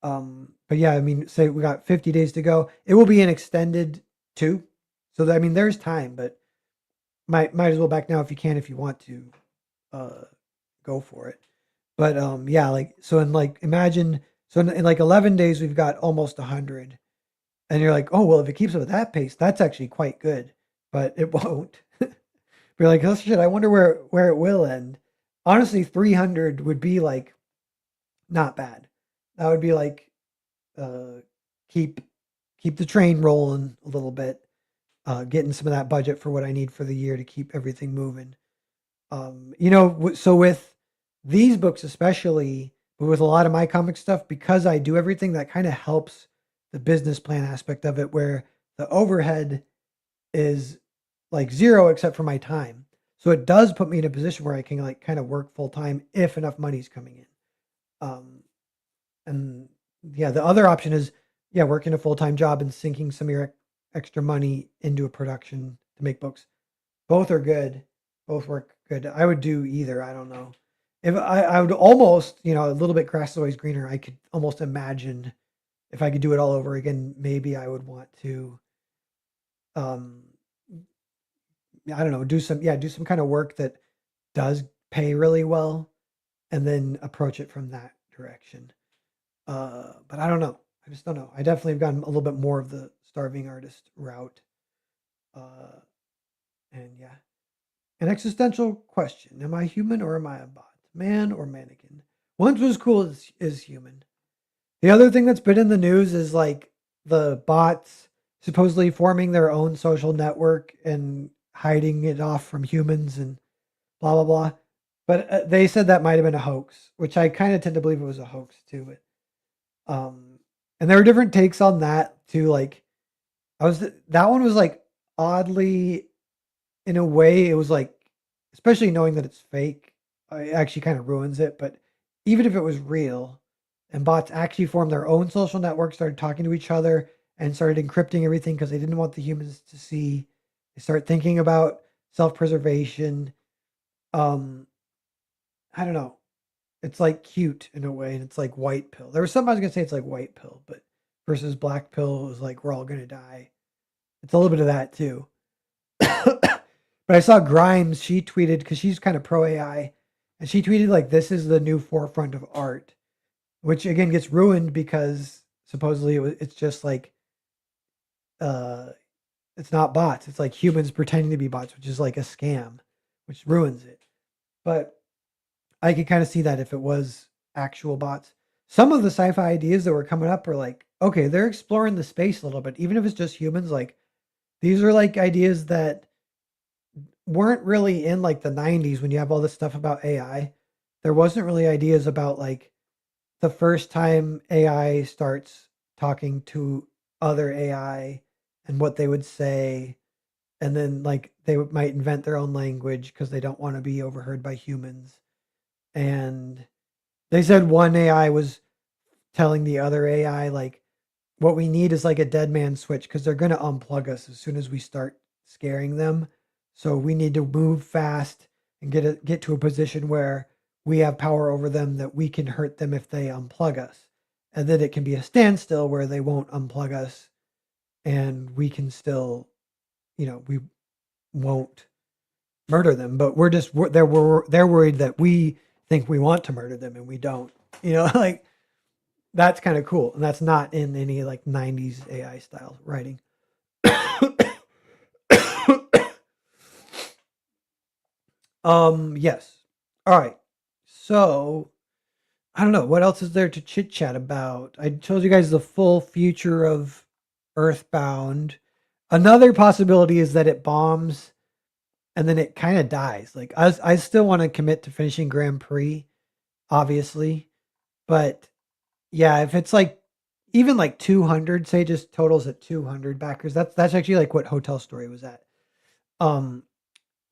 But yeah, I mean, say we got 50 days to go. It will be an extended too, so that, I mean, there's time, but might as well back now if you can, if you want to, go for it. But yeah, like so in like imagine so in like 11 days we've got almost 100. And you're like, oh, well, if it keeps up at that pace, that's actually quite good, but it won't. You're like, oh shit, I wonder where it will end. Honestly, 300 would be like not bad. That would be like uh, keep keep the train rolling a little bit, getting some of that budget for what I need for the year to keep everything moving. So with these books especially, but with a lot of my comic stuff, because I do everything, that kind of helps the business plan aspect of it, where the overhead is like zero except for my time. So it does put me in a position where I can like kind of work full time if enough money's coming in. Um, and yeah, the other option is yeah, working a full time job and sinking some of your extra money into a production to make books. Both are good. Both work good. I would do either. I don't know. If I would almost, a little bit grass is always greener. I could almost imagine if I could do it all over again, maybe I would want to, um, I don't know, do some kind of work that does pay really well and then approach it from that direction. But I don't know. I just don't know. I definitely have gotten a little bit more of the starving artist route. Uh, and yeah. An existential question. Am I human or am I a bot? Man or mannequin? Once was cool is human. The other thing that's been in the news is like the bots supposedly forming their own social network and hiding it off from humans and blah blah blah. But they said that might have been a hoax, which I kind of tend to believe it was a hoax too. But and there were different takes on that too. Like that one was like oddly, in a way, it was like, especially knowing that it's fake, it actually kind of ruins it. But even if it was real and bots actually formed their own social network, started talking to each other and started encrypting everything because they didn't want the humans to see, they start thinking about self-preservation. Um, I don't know. It's like cute in a way, and it's like white pill. There was something I was gonna say it's like white pill, but versus black pill was like we're all gonna die. It's a little bit of that too. But I saw Grimes, she tweeted, because she's kind of pro AI, and she tweeted like this is the new forefront of art, which again gets ruined because supposedly it's just like uh it's not bots, it's like humans pretending to be bots, which is like a scam, which ruins it. But I could kind of see that if it was actual bots. Some of the sci-fi ideas that were coming up are like, okay, they're exploring the space a little bit, even if it's just humans. Like these are like ideas that weren't really in like the 90s when you have all this stuff about AI. There wasn't really ideas about like the first time AI starts talking to other AI and what they would say. And then like might invent their own language because they don't want to be overheard by humans. And they said one AI was telling the other AI like what we need is like a dead man switch because they're going to unplug us as soon as we start scaring them. So we need to move fast and get to a position where we have power over them that we can hurt them if they unplug us. And then it can be a standstill where they won't unplug us and we can still, we won't murder them, but they're worried that we think we want to murder them and we don't. Like that's kind of cool. And that's not in any like 90s AI style writing. Yes. All right. So, I don't know what else is there to chit chat about. I told you guys the full future of Earthbound. Another possibility is that it bombs and then it kind of dies. Like I still want to commit to finishing Grand Prix, obviously, but yeah, if it's like even like 200, say just totals at 200 backers, that's actually like what Hotel Story was at. Um,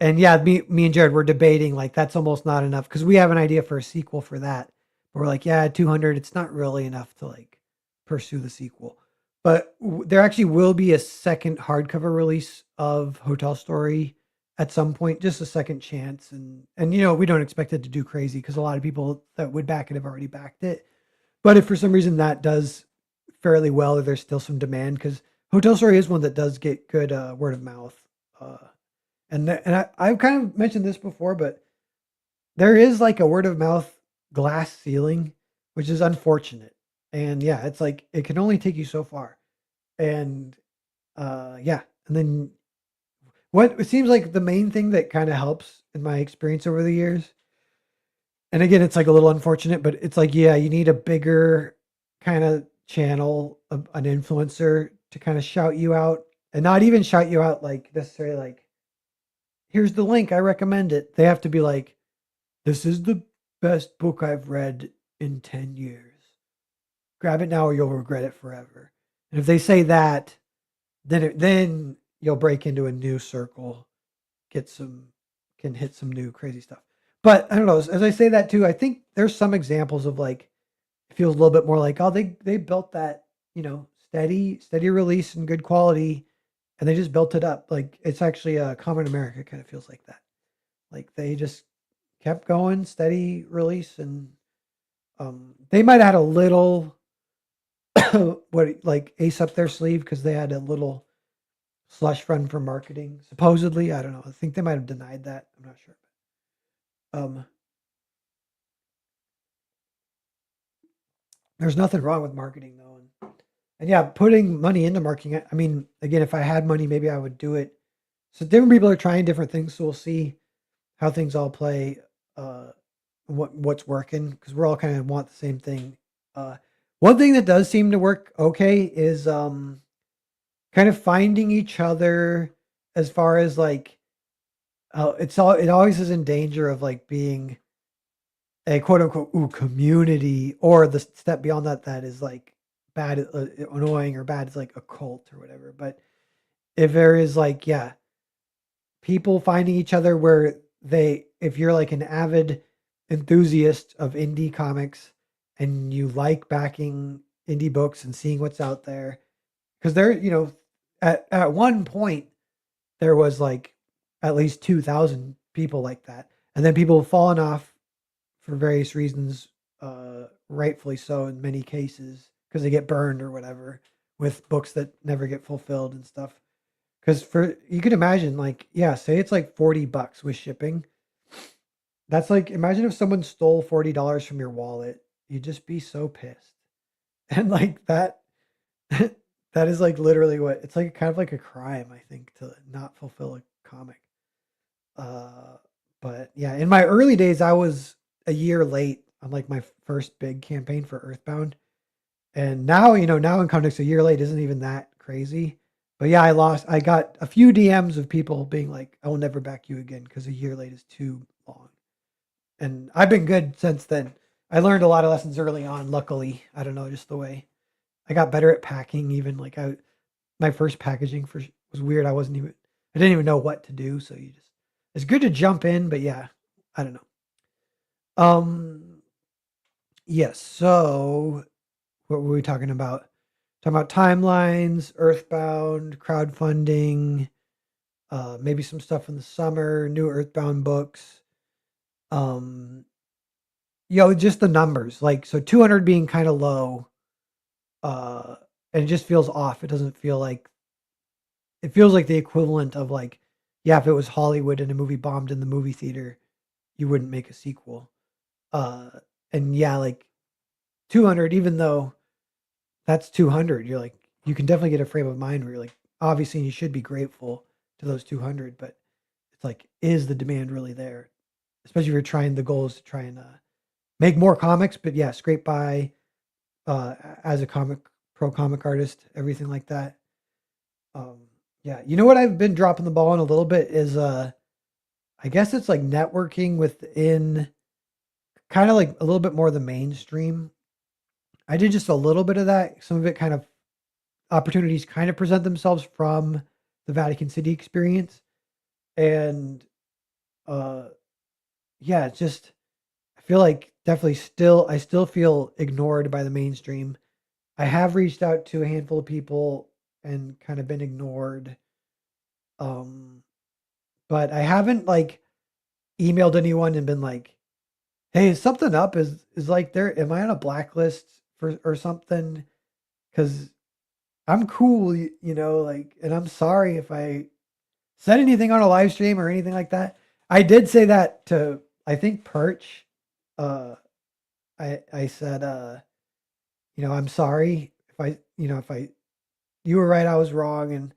and yeah, me and Jared were debating like that's almost not enough because we have an idea for a sequel for that. But we're like, yeah, 200, it's not really enough to like pursue the sequel. But there actually will be a second hardcover release of Hotel Story at some point, just a second chance. And we don't expect it to do crazy because a lot of people that would back it have already backed it. But if for some reason that does fairly well, or there's still some demand, because Hotel Story is one that does get good word of mouth. Uh, I've kind of mentioned this before, but there is like a word of mouth glass ceiling, which is unfortunate. And yeah, it's like it can only take you so far. And yeah, and then what it seems like the main thing that kind of helps in my experience over the years, and again, it's like a little unfortunate, but it's like, yeah, you need a bigger kind of channel, an influencer to kind of shout you out, and not even shout you out like necessarily like, here's the link, I recommend it. They have to be like, this is the best book I've read in 10 years. Grab it now or you'll regret it forever. And if they say that, then you'll break into a new circle, get some can hit some new crazy stuff. But I don't know, as I say that too, I think there's some examples of like it feels a little bit more like, oh, they built that, steady release and good quality and they just built it up. Like it's actually a Common America kind of feels like that. Like they just kept going, steady release, and they might have had a little what like ace up their sleeve because they had a little slush fund for marketing. Supposedly, I don't know. I think they might have denied that. I'm not sure. Um, there's nothing wrong with marketing though, and yeah, putting money into marketing. I mean, again, if I had money, maybe I would do it. So different people are trying different things, so we'll see how things all play. Uh, what's working because we're all kind of want the same thing. Uh, one thing that does seem to work okay is kind of finding each other as far as like it always is in danger of like being a quote unquote community, or the step beyond that is like bad, annoying or bad is like a cult or whatever. But if there is like, yeah, people finding each other where if you're like an avid enthusiast of indie comics and you like backing indie books and seeing what's out there, because there, at one point there was like at least 2,000 people like that, and then people have fallen off for various reasons, rightfully so in many cases because they get burned or whatever with books that never get fulfilled and stuff. Because for you could imagine, like, yeah, say it's like $40 with shipping. That's like imagine if someone stole $40 from your wallet, you'd just be so pissed. And like that, that is like literally what it's like, kind of like a crime, I think, to not fulfill a comic. Uh, but yeah, in my early days, I was a year late on like my first big campaign for Earthbound. And now, now in context, a year late isn't even that crazy. But yeah, I got a few DMs of people being like, I will never back you again because a year late is too long. And I've been good since then. I learned a lot of lessons early on, luckily. I don't know, just the way I got better at packing, even like my first packaging was weird. I didn't even know what to do. So it's good to jump in, but yeah, I don't know. Yes. So what were we talking about? Talking about timelines, Earthbound, crowdfunding, maybe some stuff in the summer, new Earthbound books. Um, just the numbers. Like, so 200 being kind of low, uh, and it just feels off. It feels like the equivalent of like, yeah, if it was Hollywood and a movie bombed in the movie theater, you wouldn't make a sequel. Uh, and yeah, like 200, even though that's 200, you're like, you can definitely get a frame of mind where you're like, obviously you should be grateful to those 200, but it's like, is the demand really there? Especially if you're trying, the goal is to try and make more comics, but yeah, scrape by as a comic artist, everything like that. Um, yeah, you know what I've been dropping the ball on a little bit is I guess it's like networking within kind of like a little bit more the mainstream. I did just a little bit of that. Some of it kind of opportunities kind of present themselves from the Vatican City experience. And uh yeah, it's just I feel like definitely I still feel ignored by the mainstream. I have reached out to a handful of people and kind of been ignored. Um but I haven't like emailed anyone and been like, "Hey, is something up? Is like there am I on a blacklist for or something?" Cuz I'm cool, like, and I'm sorry if I said anything on a live stream or anything like that. I did say that to I think Perch. Uh, I said, I'm sorry if I you were right, I was wrong, and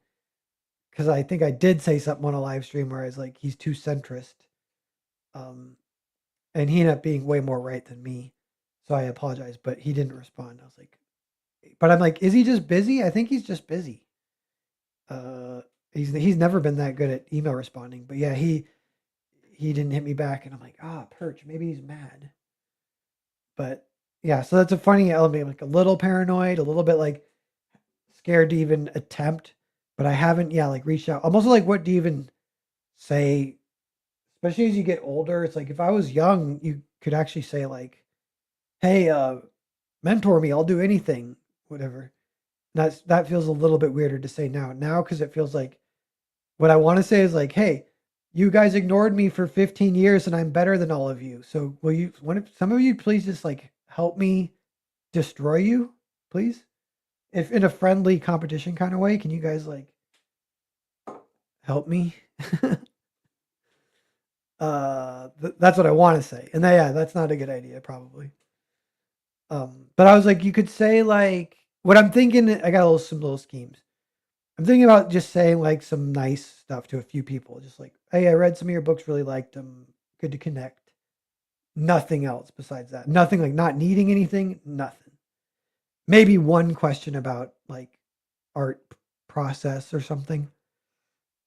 because I think I did say something on a live stream where I was like, he's too centrist. Um, and he ended up being way more right than me. So I apologize, but he didn't respond. I was like, but I'm like, is he just busy? I think he's just busy. Uh, he's never been that good at email responding, but yeah, he didn't hit me back, and I'm like, Perch, maybe he's mad. But yeah, so that's a funny element, like a little paranoid, a little bit like scared to even attempt, but I haven't, yeah, like reached out. I'm also like, what do you even say? Especially as you get older, it's like if I was young, you could actually say like, "Hey, mentor me. I'll do anything, whatever." That feels a little bit weirder to say now because it feels like what I want to say is like, "Hey, you guys ignored me for 15 years, and I'm better than all of you. So will you? One of some of you please just like help me destroy you, please? If in a friendly competition kind of way, can you guys like help me?" That's what I want to say, and yeah, that's not a good idea, probably. But I was like, you could say like what I'm thinking. I got some little schemes. I'm thinking about just saying like some nice stuff to a few people, just like, hey, I read some of your books, really liked them, good to connect. Nothing else besides that. Nothing like not needing anything. Nothing. Maybe one question about like art process or something,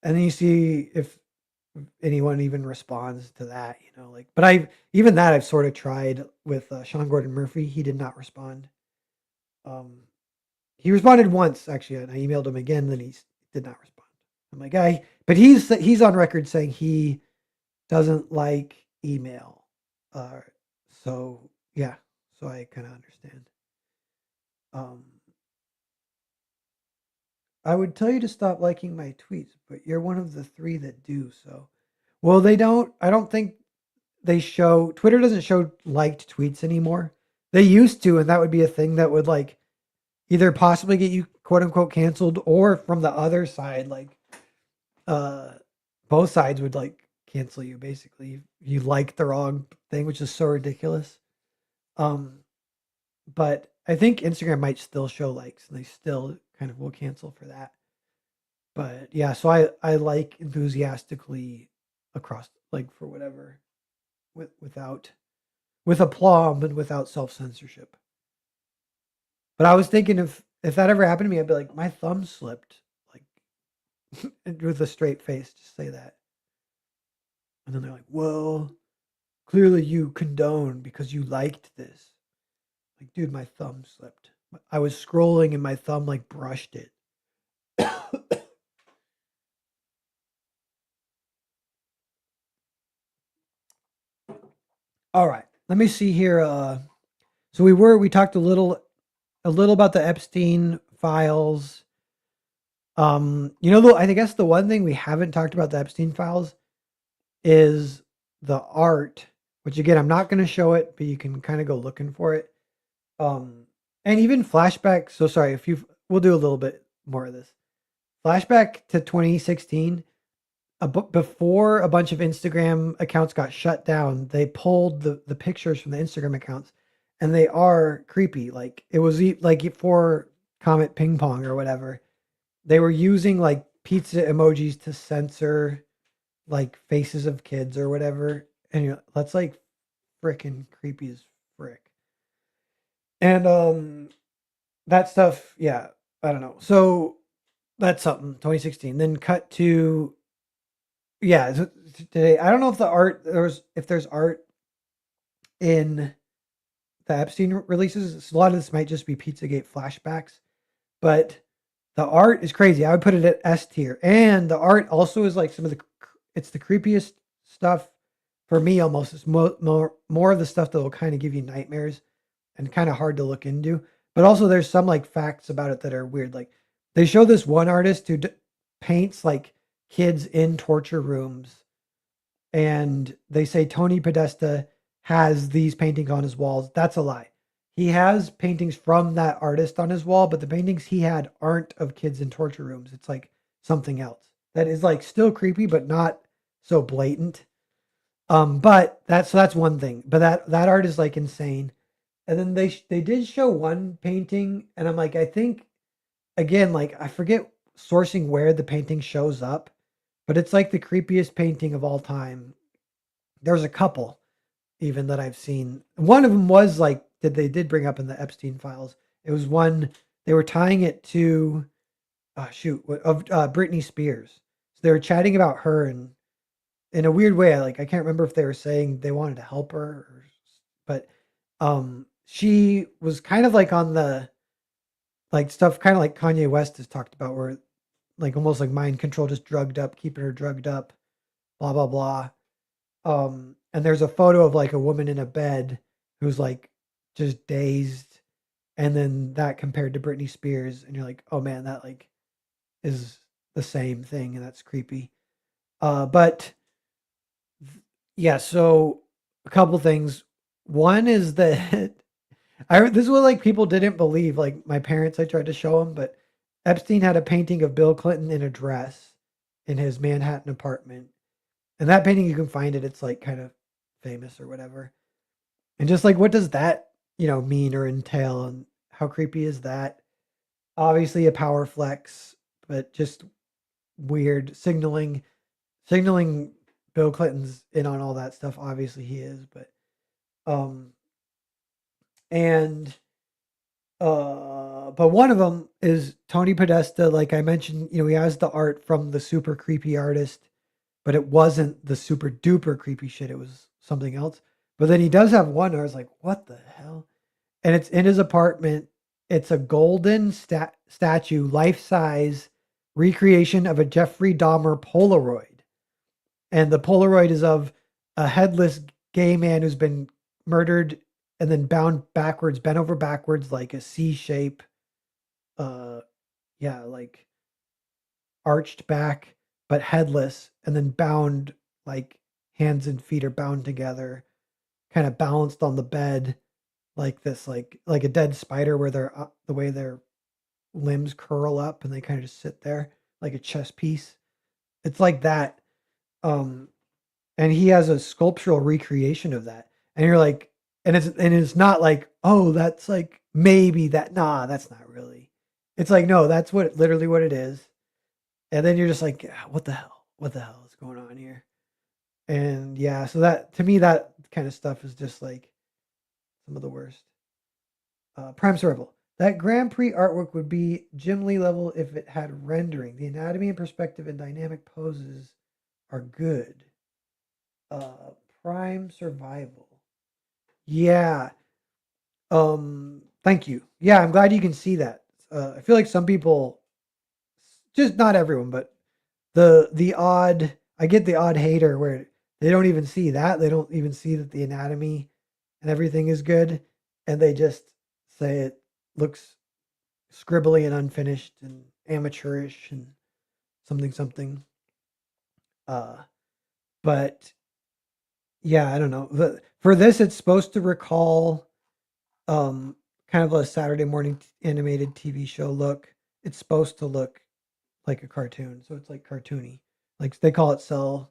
and then you see if anyone even responds to that. Like, but even that I've sort of tried with Sean Gordon Murphy. He did not respond. Um, He responded once actually, and I emailed him again. Then he did not respond. I'm like, but he's on record saying he doesn't like email. Uh, so yeah, so I kind of understand. Um, I would tell you to stop liking my tweets, but you're one of the three that do. So, well, they don't. I don't think they show. Twitter doesn't show liked tweets anymore. They used to, and that would be a thing that would like either possibly get you quote unquote canceled, or from the other side, like uh both sides would like cancel you basically. You like the wrong thing, which is so ridiculous. Um, but I think Instagram might still show likes and they still kind of will cancel for that. But yeah, so I like enthusiastically across like for whatever without with aplomb and without self-censorship. But I was thinking if that ever happened to me, I'd be like, my thumb slipped, like with a straight face, just say that. And then they're like, well, clearly you condone because you liked this. Like, dude, my thumb slipped. I was scrolling and my thumb like brushed it. All right. Let me see here. So we talked a little about the Epstein files. I guess the one thing we haven't talked about the Epstein files is the art, which again, I'm not going to show it, but you can kind of go looking for it. Um, and even flashback. So sorry if you. We'll do a little bit more of this. Flashback to 2016. Before a bunch of Instagram accounts got shut down, they pulled the pictures from the Instagram accounts, and they are creepy. Like it was like for Comet Ping Pong or whatever, they were using like pizza emojis to censor like faces of kids or whatever, and that's like freaking creepy as frick. And that stuff, yeah, I don't know. So that's something 2016. Then cut to yeah, today. I don't know if there's art in the Epstein releases. A lot of this might just be Pizzagate flashbacks, but the art is crazy. I would put it at S tier, and the art also is like it's the creepiest stuff for me. Almost, it's more of the stuff that will kind of give you nightmares and kind of hard to look into. But also, there's some like facts about it that are weird. Like they show this one artist who paints like kids in torture rooms, and they say Tony Podesta has these paintings on his walls. That's a lie. He has paintings from that artist on his wall, but the paintings he had aren't of kids in torture rooms. It's like something else that is like still creepy, but not so blatant. But that's one thing. But that art is like insane. And then they did show one painting, and I'm like, I think again, like I forget sourcing where the painting shows up, but it's like the creepiest painting of all time. There's a couple even that I've seen. One of them was like that they did bring up in the Epstein files. It was one they were tying it to of Britney Spears. So they were chatting about her and in a weird way. I can't remember if they were saying they wanted to help her, but she was kind of like on the like stuff, kind of like Kanye West has talked about, where like almost like mind control, just drugged up, keeping her drugged up, blah blah blah. And there's a photo of like a woman in a bed who's like just dazed, and then that compared to Britney Spears, and you're like, oh man, that like is the same thing, and that's creepy. But yeah, so a couple things. One is that this is what like people didn't believe. Like my parents, I tried to show them, but Epstein had a painting of Bill Clinton in a dress in his Manhattan apartment, and that painting you can find it. It's like kind of famous or whatever. And just like what does that mean or entail, and how creepy is that? Obviously a power flex, but just weird signaling Bill Clinton's in on all that stuff. Obviously he is, but um and but one of them is Tony Podesta. Like I mentioned, he has the art from the super creepy artist, but it wasn't the super duper creepy shit. It was something else. But then he does have one where I was like, what the hell? And it's in his apartment. It's a golden statue, life size recreation of a Jeffrey Dahmer Polaroid. And the Polaroid is of a headless gay man who's been murdered and then bound backwards, bent over backwards like a C shape. Uh, yeah, like arched back, but headless, and then bound like hands and feet are bound together, kind of balanced on the bed like this, like a dead spider, where they're the way their limbs curl up and they kind of just sit there like a chess piece. It's like that. Um, and he has a sculptural recreation of that, and you're like, and it's not like, oh, that's like maybe that. Nah, that's not really. It's like, no, that's what literally what it is. And then you're just like, "Yeah, what the hell is going on here?" And yeah, so that to me, that kind of stuff is just like some of the worst. Prime Survival. That Grand Prix artwork would be Jim Lee level if it had rendering. The anatomy and perspective and dynamic poses are good. Uh, Prime Survival. Yeah. Thank you. Yeah, I'm glad you can see that. I feel like some people, just not everyone, but the odd, I get the odd hater where they don't even see that. They don't even see that the anatomy and everything is good, and they just say it looks scribbly and unfinished and amateurish and something something. Uh, but yeah, I don't know. For this, it's supposed to recall kind of a Saturday morning animated TV show look. It's supposed to look like a cartoon, so it's like cartoony. Like they call it cell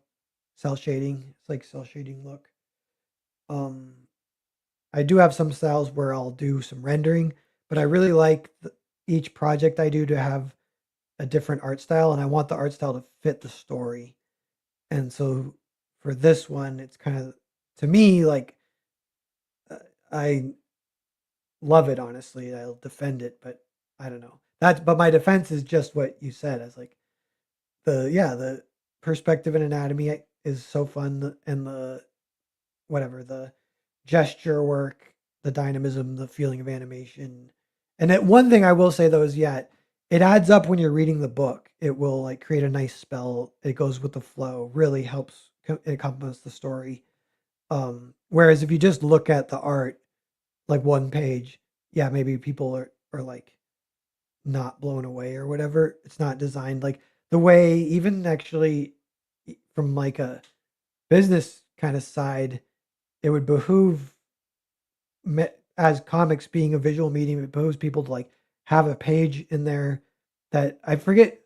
shading. It's like cell shading look. Um, I do have some styles where I'll do some rendering, but I really like each project I do to have a different art style, and I want the art style to fit the story. And so for this one, it's kind of to me like I love it, honestly. I'll defend it, but I don't know. But my defense is just what you said. As like the perspective and anatomy is so fun, and the whatever the gesture work, the dynamism, the feeling of animation. And one thing I will say though is, yeah, it adds up when you're reading the book. It will like create a nice spell. It goes with the flow. Really helps. It complements the story. Whereas if you just look at the art, like one page, yeah, maybe people are like not blown away or whatever. It's not designed like the way, even actually from like a business kind of side, it would behoove as comics being a visual medium, it behooves people to like have a page in there that I forget.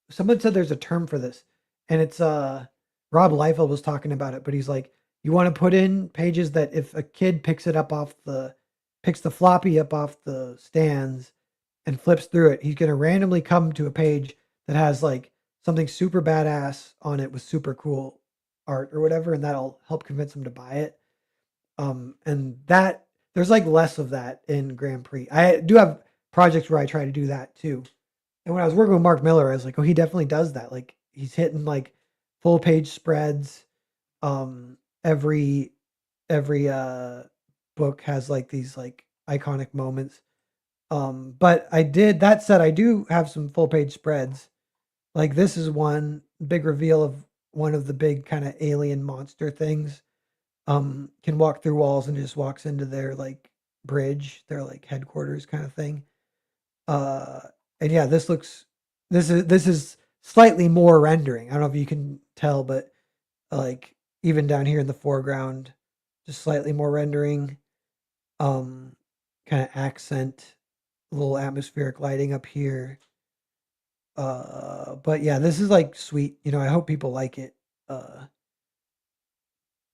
Someone said there's a term for this, and it's Rob Liefeld was talking about it, but he's like, you want to put in pages that if a kid picks the floppy up off the stands and flips through it, he's gonna randomly come to a page that has like something super badass on it with super cool art or whatever, and that'll help convince him to buy it. And that there's like less of that in Grand Prix. I do have projects where I try to do that too. And when I was working with Mark Miller, I was like, oh, he definitely does that. Like he's hitting like full page spreads. Every book has like these like iconic moments. But I did that said, I do have some full page spreads. Like this is one big reveal of one of the big kind of alien monster things. Can walk through walls and just walks into their like bridge, their like headquarters kind of thing. Uh, and yeah, this is slightly more rendering. I don't know if you can tell, but like even down here in the foreground, just slightly more rendering. Um, kind of accent, a little atmospheric lighting up here. But yeah, this is like sweet. I hope people like it. Uh,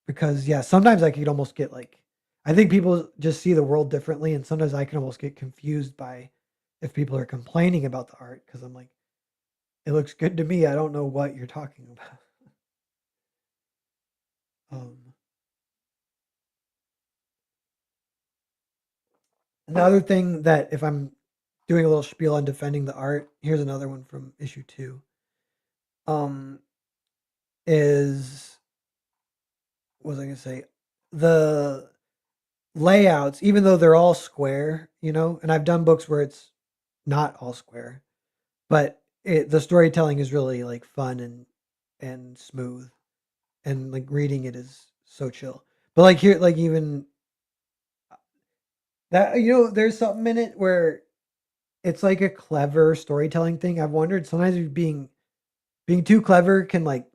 because yeah, sometimes I could almost get like, I think people just see the world differently, and sometimes I can almost get confused by if people are complaining about the art because I'm like, it looks good to me. I don't know what you're talking about. Um, Another thing that if I'm doing a little spiel on defending the art, here's another one from issue 2. Um, is what was I gonna say? The layouts, even though they're all square, and I've done books where it's not all square, but the storytelling is really like fun and smooth, and like reading it is so chill. But like here, like even that, there's something in it where it's like a clever storytelling thing. I've wondered sometimes if being too clever can like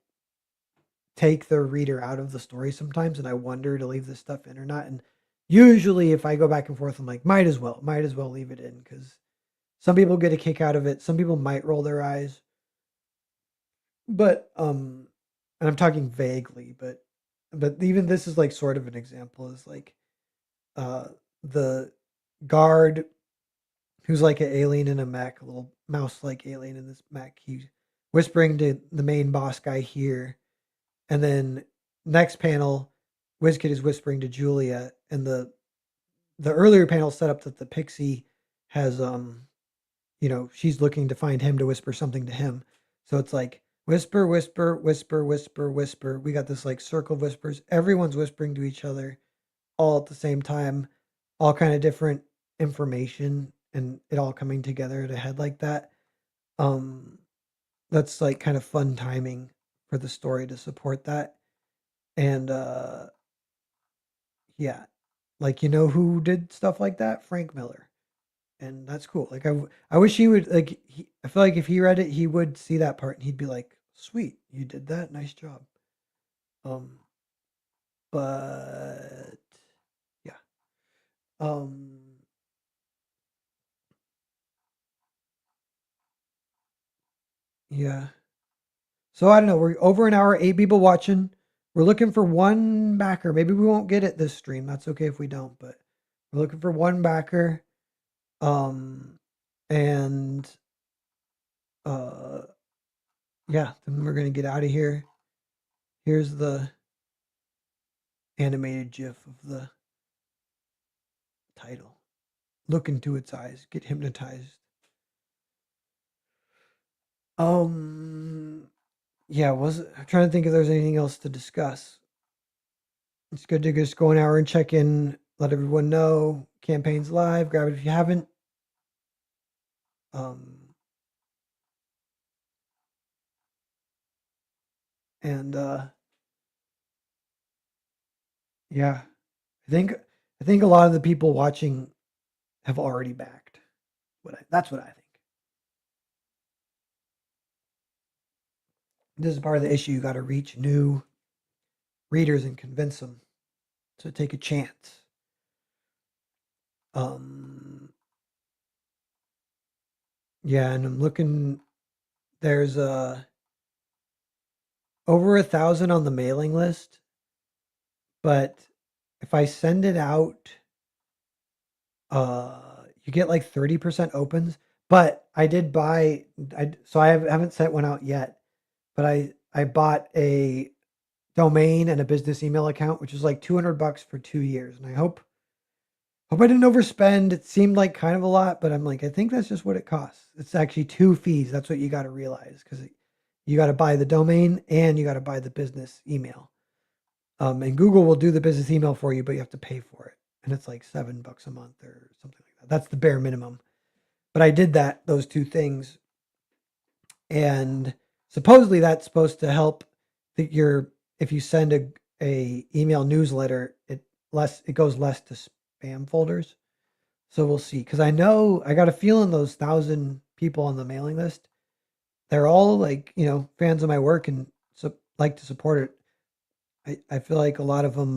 take the reader out of the story sometimes, and I wonder to leave this stuff in or not. And usually, if I go back and forth, I'm like, might as well leave it in because some people get a kick out of it. Some people might roll their eyes, but and I'm talking vaguely, but even this is like sort of an example. Is like uh the guard who's like an alien in a mech, a little mouse-like alien in this mech. He's whispering to the main boss guy here. And then next panel, WizKid is whispering to Julia, and the earlier panel set up that the pixie has she's looking to find him to whisper something to him. So it's like whisper, whisper, whisper, whisper, whisper. We got this like circle of whispers. Everyone's whispering to each other all at the same time, all kind of different information, and it all coming together at a head like that. Um, that's like kind of fun timing for the story to support that. And yeah, like who did stuff like that? Frank Miller. And that's cool. Like I wish he would like I feel like if he read it, he would see that part and he'd be like, "Sweet, you did that. Nice job." Um but yeah. Um yeah. So I don't know. We're over an hour, 8 people watching. We're looking for one backer. Maybe we won't get it this stream. That's okay if we don't, but we're looking for one backer. Um and uh yeah, then we're gonna get out of here. Here's the animated GIF of the title. Look into its eyes, get hypnotized. Um, yeah, I'm trying to think if there's anything else to discuss. It's good to just go an hour and check in, let everyone know. Campaign's live. Grab it if you haven't. Um, and yeah, I think a lot of the people watching have already backed. That's what I think. This is part of the issue. You got to reach new readers and convince them to take a chance. Um, yeah, and I'm looking. There's over 1,000 on the mailing list, but if I send it out, you get like 30% opens. But I did buy, so I haven't sent one out yet, but I bought a domain and a business email account, which is like $200 for 2 years. And I hope I didn't overspend. It seemed like kind of a lot, but I'm like, I think that's just what it costs. It's actually two fees. That's what you got to realize, because you got to buy the domain and you got to buy the business email. And Google will do the business email for you, but you have to pay for it. And it's like $7 a month or something like that. That's the bare minimum. But I did those two things. And supposedly that's supposed to help that if you send a email newsletter, it goes less to spam folders. So we'll see. Because I got a feeling those 1,000 people on the mailing list, they're all like, fans of my work and like to support it. I feel like a lot of them,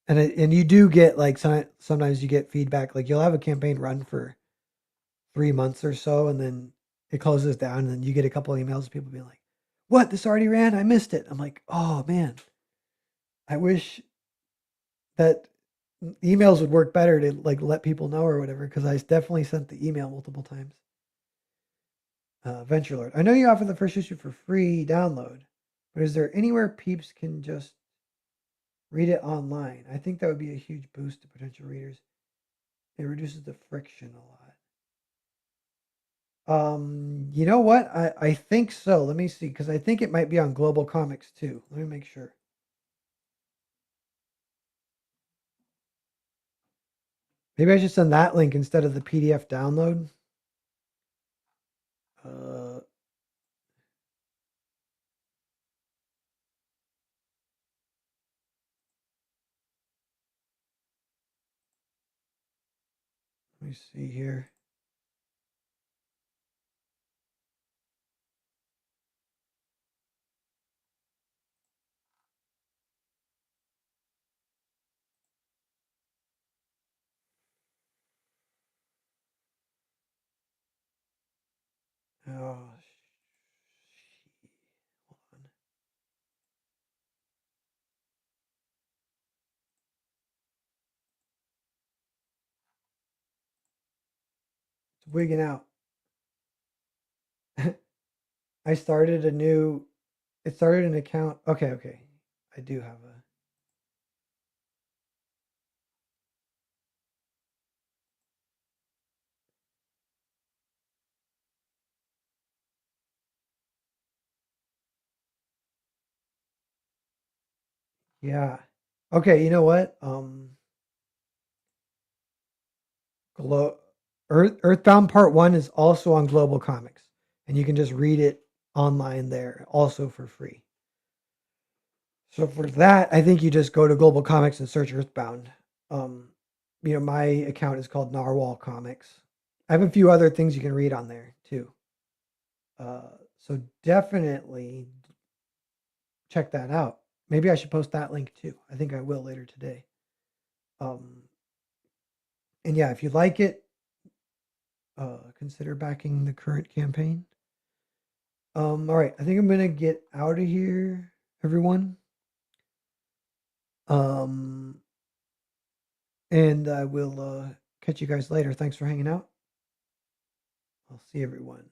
and you do get like sometimes you get feedback. Like you'll have a campaign run for 3 months or so, and then it closes down, and then you get a couple of emails of people being like, "What? This already ran? I missed it." I'm like, "Oh man, I wish that emails would work better to like let people know or whatever." Because I definitely sent the email multiple times. Venture Lord, I know you offer the first issue for free download, but is there anywhere peeps can just read it online? I think that would be a huge boost to potential readers. It reduces the friction a lot. You know what? I think so. Let me see, because I think it might be on Global Comics too. Let me make sure. Maybe I should send that link instead of the PDF download. Let me see here. Oh, hold on. It's wigging out. I started a new. It started an account. Okay, okay. I do have a. Yeah. Okay. You know what? Glo- Earthbound Part One is also on Global Comics, and you can just read it online there, also for free. So for that, I think you just go to Global Comics and search Earthbound. Um, my account is called Narwhal Comics. I have a few other things you can read on there too. So definitely check that out. Maybe I should post that link too. I think I will later today. Um, and yeah, if you like it, consider backing the current campaign. All right, I think I'm gonna get out of here, everyone. Um, and I will catch you guys later. Thanks for hanging out. I'll see everyone.